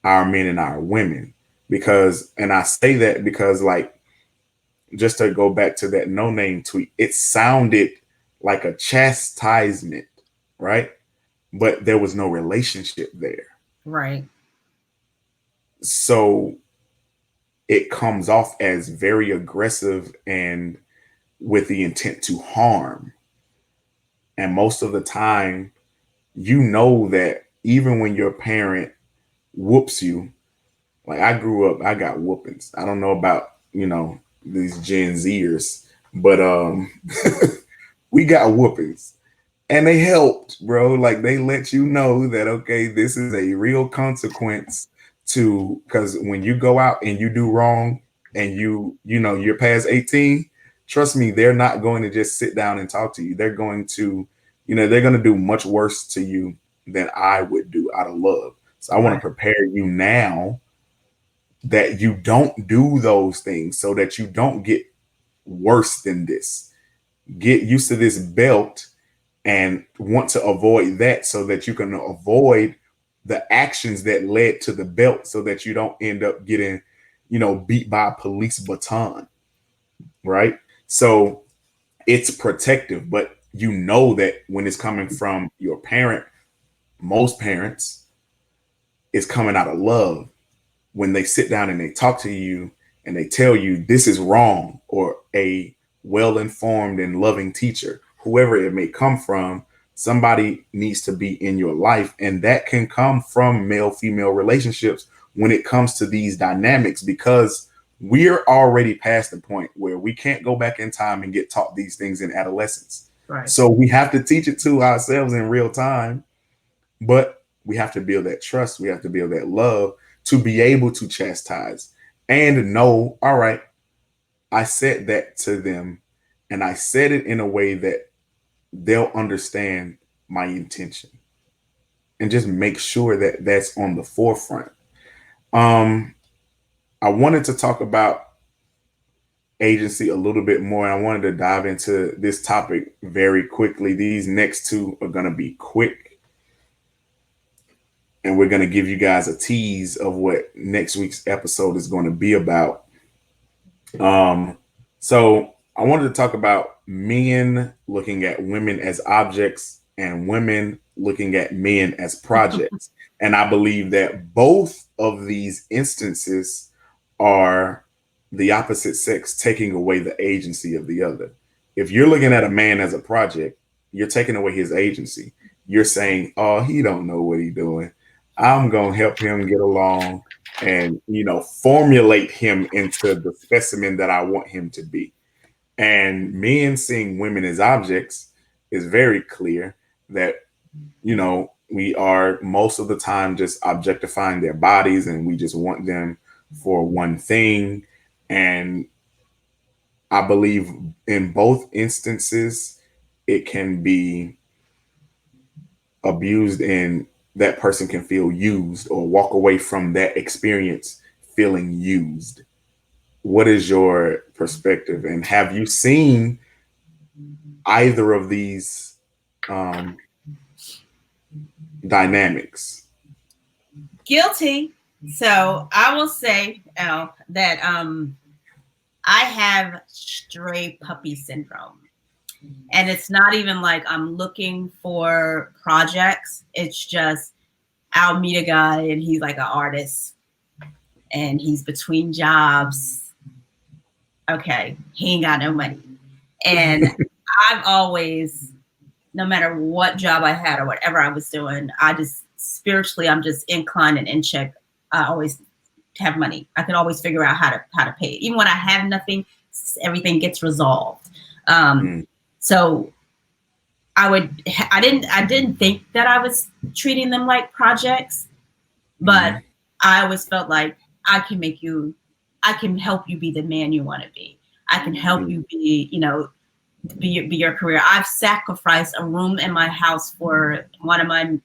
our men and our women? Because, and I say that because, like, just to go back to that no name tweet, it sounded like a chastisement, right? But there was no relationship there. Right. So it comes off as very aggressive and with the intent to harm. And most of the time, that even when your parent whoops you, like I grew up, I got whoopings. I don't know about, these Gen Zers, but we got whoopings. And they helped, bro. Like they let you know that okay, this is a real consequence to because when you go out and you do wrong and you're past 18, trust me, they're not going to just sit down and talk to you. They're going to, they're going to do much worse to you than I would do out of love. So I want to prepare you now that you don't do those things so that you don't get worse than this. Get used to this belt and want to avoid that so that you can avoid the actions that led to the belt so that you don't end up getting, beat by a police baton. Right. So it's protective, but that when it's coming from your parent, most parents, it's coming out of love when they sit down and they talk to you and they tell you this is wrong, or a well informed and loving teacher, whoever it may come from, somebody needs to be in your life. And that can come from male female relationships when it comes to these dynamics, because we're already past the point where we can't go back in time and get taught these things in adolescence. Right. So we have to teach it to ourselves in real time, but we have to build that trust. We have to build that love to be able to chastise and know, all right, I said that to them and I said it in a way that they'll understand my intention, and just make sure that that's on the forefront. Um, I wanted to talk about agency a little bit more, and I wanted to dive into this topic very quickly. These next two are going to be quick, and we're going to give you guys a tease of what next week's episode is going to be about. So I wanted to talk about men looking at women as objects and women looking at men as projects. And I believe that both of these instances are the opposite sex taking away the agency of the other. If you're looking at a man as a project, you're taking away his agency. You're saying, oh, he don't know what he's doing. I'm going to help him get along and formulate him into the specimen that I want him to be. And men seeing women as objects is very clear that we are most of the time just objectifying their bodies, and we just want them for one thing. And I believe in both instances it can be abused, and that person can feel used or walk away from that experience feeling used. What is your perspective, and have you seen either of these um, dynamics? Guilty. So I will say, that I have stray puppy syndrome. And it's not even like I'm looking for projects. It's just I'll meet a guy and he's like an artist and he's between jobs. Okay, he ain't got no money. And I've always, no matter what job I had or whatever I was doing, I just spiritually, I'm just inclined and in check. I always have money. I could always figure out how to pay it. Even when I have nothing, everything gets resolved. So I didn't think that I was treating them like projects, but I always felt like I can help you be the man you want to be. I can help you be, be your career. I've sacrificed a room in my house for one of my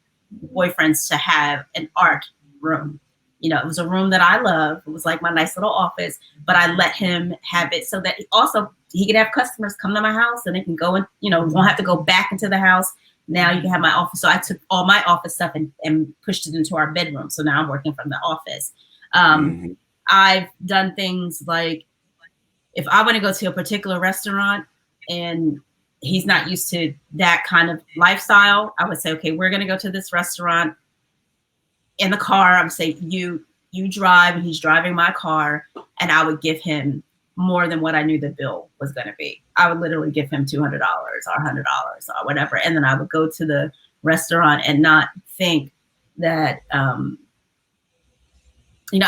boyfriends to have an art room. It was a room that I love. It was like my nice little office, but I let him have it so that he could have customers come to my house and they can go and, won't have to go back into the house. Now you can have my office. So I took all my office stuff and pushed it into our bedroom. So now I'm working from the office. I've done things like if I want to go to a particular restaurant and he's not used to that kind of lifestyle, I would say, okay, we're going to go to this restaurant in the car. I would say, you drive, and he's driving my car, and I would give him more than what I knew the bill was going to be. I would literally give him $200 or $100 or whatever. And then I would go to the restaurant and not think that, I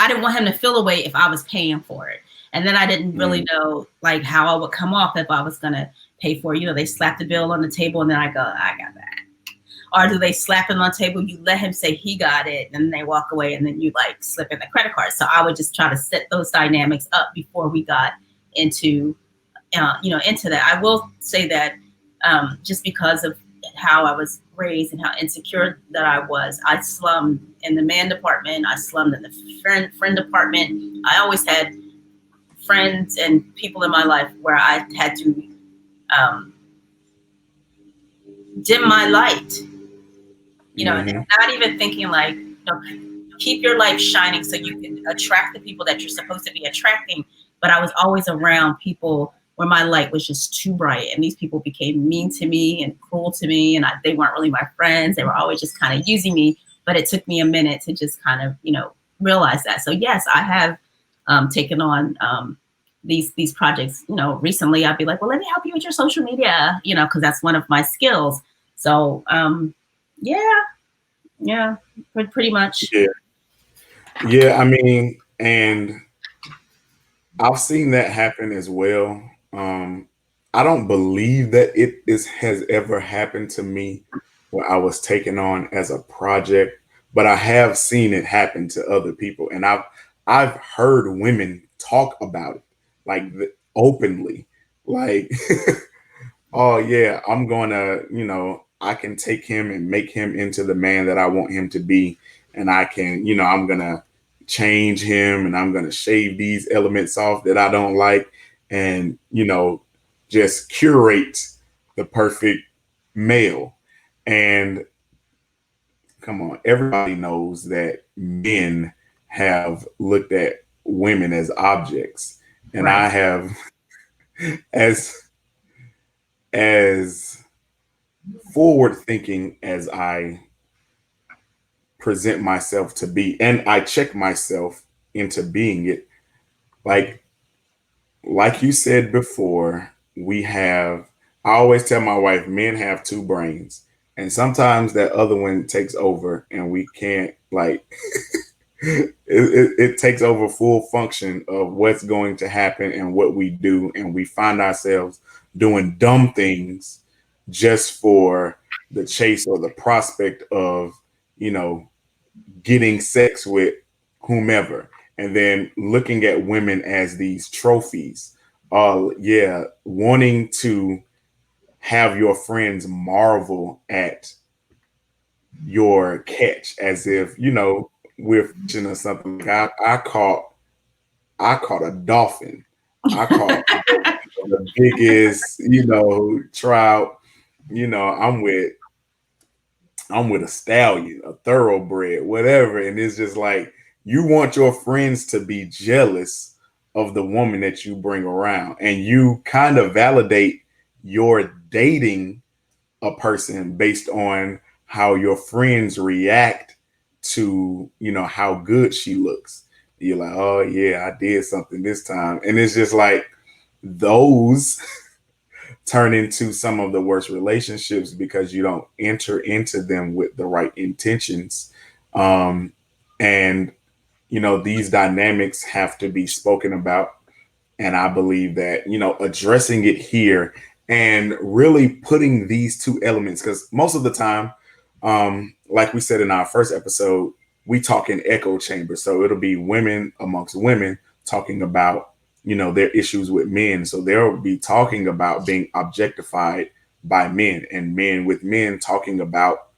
didn't want him to feel away if I was paying for it. And then I didn't really know like how I would come off if I was going to pay for it. They slap the bill on the table and then I go, I got that. Or do they slap him on the table? You let him say he got it and then they walk away and then you like slip in the credit card. So I would just try to set those dynamics up before we got into that. I will say that just because of how I was raised and how insecure that I slummed in the man department. I slummed in the friend department. I always had friends and people in my life where I had to dim my light, and not even thinking like, keep your light shining so you can attract the people that you're supposed to be attracting. But I was always around people where my light was just too bright, and these people became mean to me and cruel to me, and they weren't really my friends. They were always just kind of using me. But it took me a minute to just kind of, realize that. So yes, I have taken on these projects. Recently I'd be like, well, let me help you with your social media, because that's one of my skills. So yeah, pretty much. Yeah. I mean, and I've seen that happen as well. I don't believe that has ever happened to me where I was taken on as a project, but I have seen it happen to other people, and I've heard women talk about it like openly, like, oh yeah, I'm gonna, I can take him and make him into the man that I want him to be, and I can, I'm gonna change him and I'm gonna shave these elements off that I don't like, and just curate the perfect male. And come on, everybody knows that men have looked at women as objects, and right. I have as forward thinking as I present myself to be, and I check myself into being it. Like you said before, I always tell my wife, men have two brains, and sometimes that other one takes over and we can't it takes over full function of what's going to happen and what we do. And we find ourselves doing dumb things just for the chase or the prospect of, getting sex with whomever. And then looking at women as these trophies. Wanting to have your friends marvel at your catch as if, we're fishing or something. I caught a dolphin. I caught the biggest, trout. I'm with a stallion, a thoroughbred, whatever. And it's just like, you want your friends to be jealous of the woman that you bring around, and you kind of validate your dating a person based on how your friends react to, how good she looks. You're like, oh yeah, I did something this time. And it's just like those turn into some of the worst relationships because you don't enter into them with the right intentions. And these dynamics have to be spoken about. And I believe that, addressing it here and really putting these two elements, because most of the time, like we said in our first episode, we talk in echo chambers. So it'll be women amongst women talking about, their issues with men. So they'll be talking about being objectified by men, and men with men talking about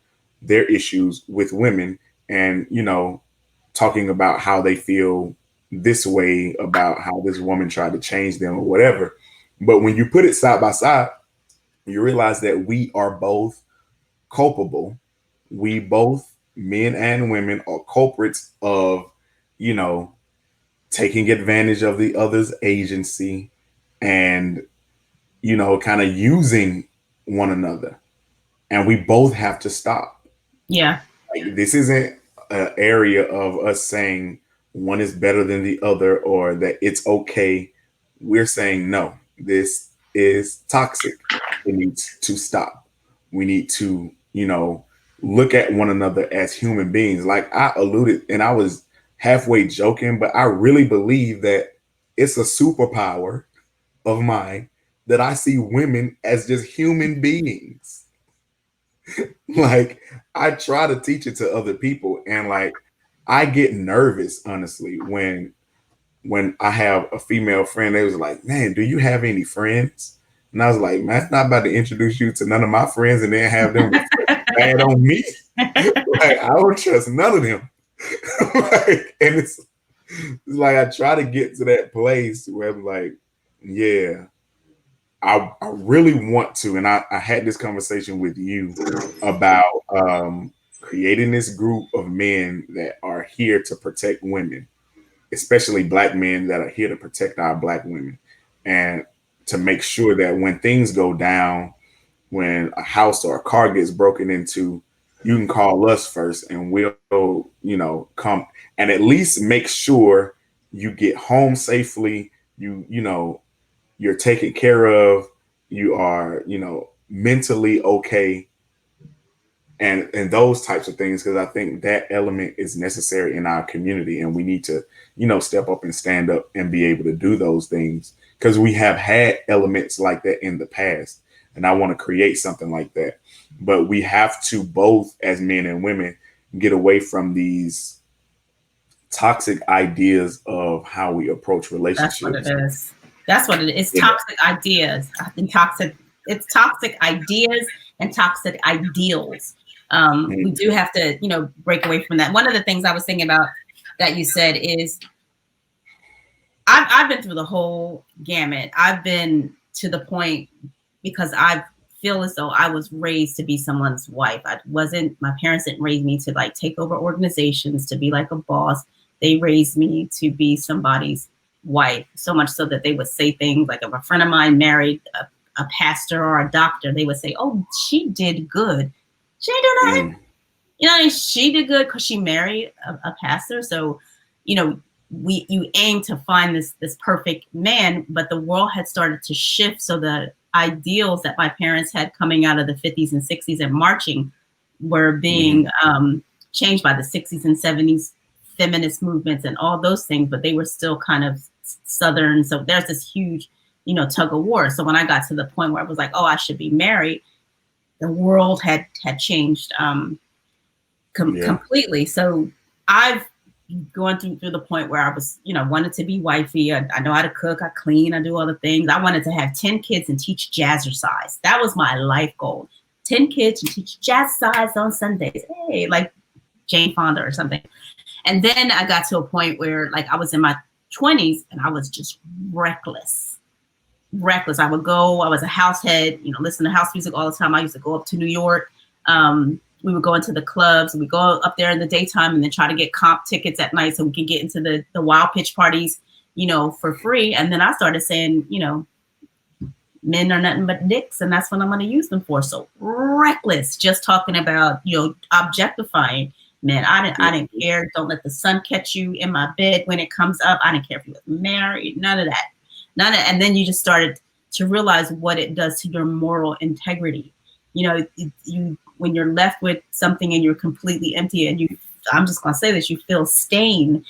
their issues with women, and, talking about how they feel this way about how this woman tried to change them or whatever. But when you put it side by side, you realize that we are both culpable. We both, men and women, are culprits of, you know, taking advantage of the other's agency and, kind of using one another. And we both have to stop. Yeah. Like, this isn't an area of us saying one is better than the other or that it's okay. We're saying no, this is toxic. It needs to stop. We need to, look at one another as human beings. Like I alluded, and I was halfway joking, but I really believe that it's a superpower of mine that I see women as just human beings. Like I try to teach it to other people, and like I get nervous honestly when I have a female friend. They was like, man, do you have any friends? And I was like, man, I'm not about to introduce you to none of my friends and then have them bad on me. Like I don't trust none of them. Like, and it's like I try to get to that place where I'm like, yeah, I really want to, and I had this conversation with you about creating this group of men that are here to protect women, especially Black men that are here to protect our Black women, and to make sure that when things go down, when a house or a car gets broken into, you can call us first, and we'll, come and at least make sure you get home safely. You're taken care of, you are, mentally okay, and those types of things, because I think that element is necessary in our community, and we need to, step up and stand up and be able to do those things, because we have had elements like that in the past, and I want to create something like that. But we have to both, as men and women, get away from these toxic ideas of how we approach That's what it relationships. is. That's what it is. Yeah. Toxic ideas. I think it's toxic ideas and toxic ideals. We do have to, break away from that. One of the things I was thinking about that you said is I've been through the whole gamut. I've been to the point because I feel as though I was raised to be someone's wife. My parents didn't raise me to like take over organizations, to be like a boss. They raised me to be somebody's wife, so much so that they would say things like, if a friend of mine married a pastor or a doctor, they would say, oh, she did good. She ain't doing nothing. She did good because she married a pastor. So, you aim to find this perfect man, but the world had started to shift. So the ideals that my parents had coming out of the 50s and 60s and marching were being changed by the 60s and 70s feminist movements and all those things, but they were still kind of Southern. So there's this huge, tug of war. So when I got to the point where I was like, oh, I should be married, the world had changed completely. So I've gone through the point where I was, wanted to be wifey. I know how to cook, I clean, I do all the things. I wanted to have 10 kids and teach jazzercise. That was my life goal. 10 kids and teach jazzercise on Sundays. Hey, like Jane Fonda or something. And then I got to a point where like I was in my 20s and I was just reckless. I would go, I was a house head, listen to house music all the time. I used to go up to New York. We would go into the clubs and we go up there in the daytime and then try to get comp tickets at night so we can get into the wild pitch parties, for free. And then I started saying, men are nothing but dicks, and that's what I'm going to use them for. So reckless, just talking about, objectifying men. I didn't care. Don't let the sun catch you in my bed when it comes up. I didn't care if you was married. None of that. And then you just started to realize what it does to your moral integrity. When you're left with something and you're completely empty, and I'm just going to say this, you feel stain.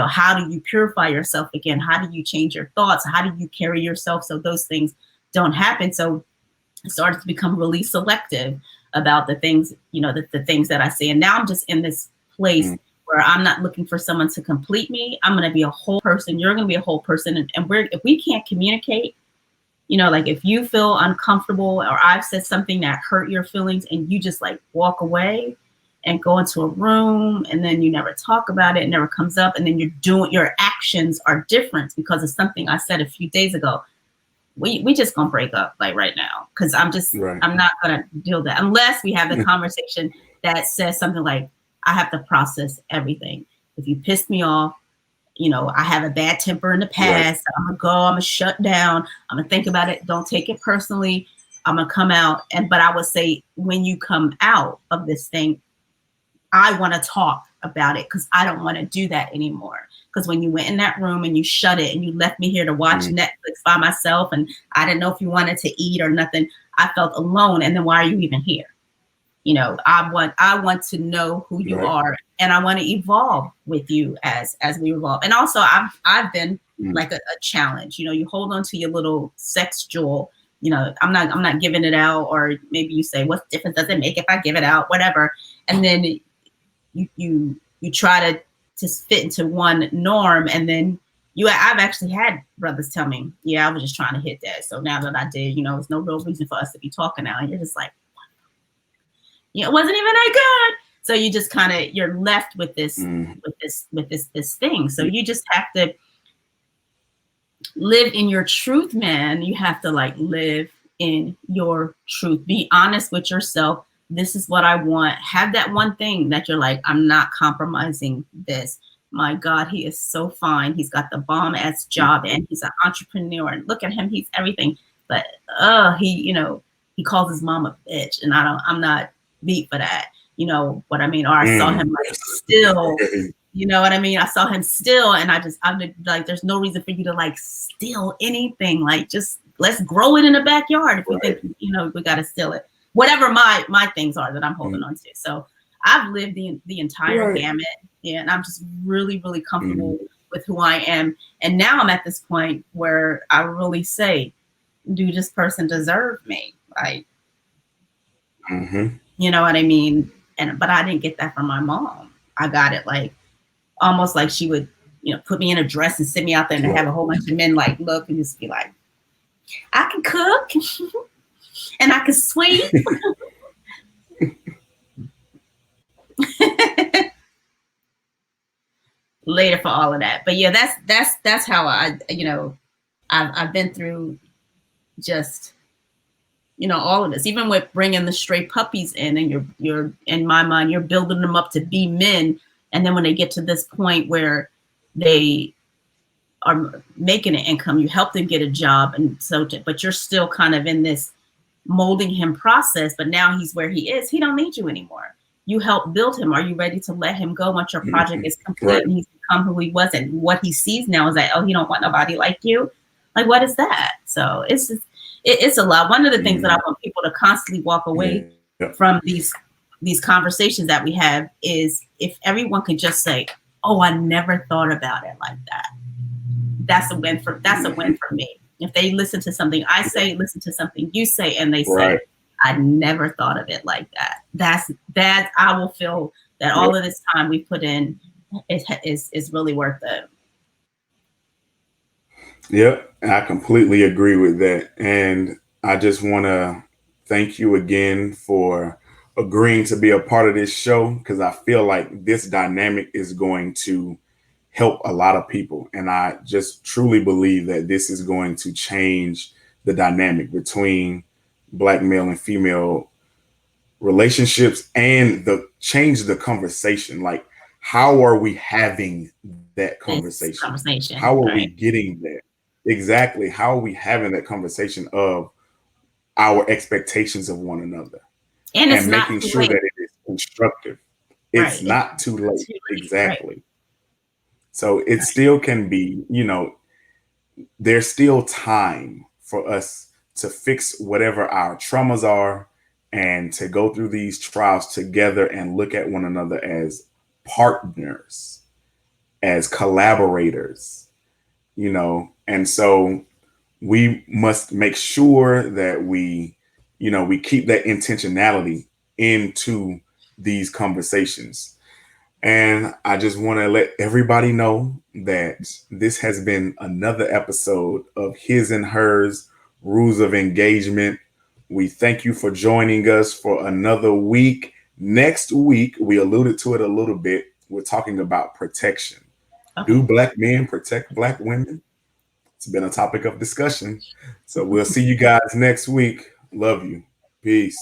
How do you purify yourself again? How do you change your thoughts? How do you carry yourself so those things don't happen? So I started to become really selective about the things, the things that I say. And now I'm just in this place where I'm not looking for someone to complete me. I'm going to be a whole person. You're going to be a whole person. And if we can't communicate, like if you feel uncomfortable or I've said something that hurt your feelings and you just like walk away and go into a room and then you never talk about it, it never comes up, and then your actions are different because of something I said a few days ago, we just gonna break up like right now, because I'm not gonna deal with that unless we have the conversation that says something like, I have to process everything. If you pissed me off, I have a bad temper in the past. I'm gonna go, I'm gonna shut down. I'm gonna think about it. Don't take it personally. I'm gonna come out. But I would say when you come out of this thing, I want to talk about it because I don't want to do that anymore. Because when you went in that room and you shut it and you left me here to watch Netflix by myself, and I didn't know if you wanted to eat or nothing, I felt alone. And then why are you even here? I want to know who you are, and I want to evolve with you as we evolve. And also I've been like a challenge. You hold on to your little sex jewel. I'm not giving it out, or maybe you say, what difference does it make if I give it out, whatever. And then you try to fit into one norm, and then I've actually had brothers tell me, I was just trying to hit that. So now that I did, there's no real reason for us to be talking now. And you're just like, it wasn't even that good. So you just you're left with this this thing. So you just have to live in your truth, man. You have to live in your truth. Be honest with yourself. This is what I want. Have that one thing that you're like, I'm not compromising this. My God, he is so fine. He's got the bomb-ass job and he's an entrepreneur. And look at him, he's everything. But he calls his mom a bitch, and I'm not beat for that. You know what I mean? Or I saw him still. You know what I mean? I saw him still, and I'm like, there's no reason for you to steal anything. Just let's grow it in the backyard if we think we got to steal it. Whatever my things are that I'm holding on to. So I've lived the entire gamut, and I'm just really, really comfortable with who I am. And now I'm at this point where I really say, do this person deserve me? You know what I mean? But I didn't get that from my mom. I got it almost like she would, put me in a dress and sit me out there and have a whole bunch of men look and just be like, I can cook and I can sweep. Later for all of that. But yeah, that's how I've been through just, all of this, even with bringing the stray puppies in, and you're in my mind, you're building them up to be men. And then when they get to this point where they are making an income, you help them get a job. And so, but you're still kind of in this molding him process, but now he's where he is. He don't need you anymore. You help build him. Are you ready to let him go once your project is complete and he's become who he was? And what he sees now is that, oh, he don't want nobody like you. What is that? So it's a lot. One of the things that I want people to constantly walk away from these conversations that we have is if everyone could just say, oh, I never thought about it like that. That's a win for me. If they listen to something I say, listen to something you say, and they say, I never thought of it like that. That I will feel that all of this time we put in is really worth it. Yep, I completely agree with that. And I just want to thank you again for agreeing to be a part of this show, because I feel like this dynamic is going to help a lot of people. And I just truly believe that this is going to change the dynamic between Black male and female relationships, and change the conversation. How are we having that conversation? How are we getting there? Exactly. How are we having that conversation of our expectations of one another And it's and not making too sure late. that it is constructive. It's Right. not too late. Too late. Exactly. Right. So it still can be, there's still time for us to fix whatever our traumas are and to go through these trials together and look at one another as partners, as collaborators, and so we must make sure that we keep that intentionality into these conversations. And I just want to let everybody know that this has been another episode of His and Hers Rules of Engagement. We thank you for joining us for another week. Next week, we alluded to it a little bit. We're talking about protection. Do Okay. Black men protect Black women? It's been a topic of discussion. So we'll see you guys next week. Love you. Peace.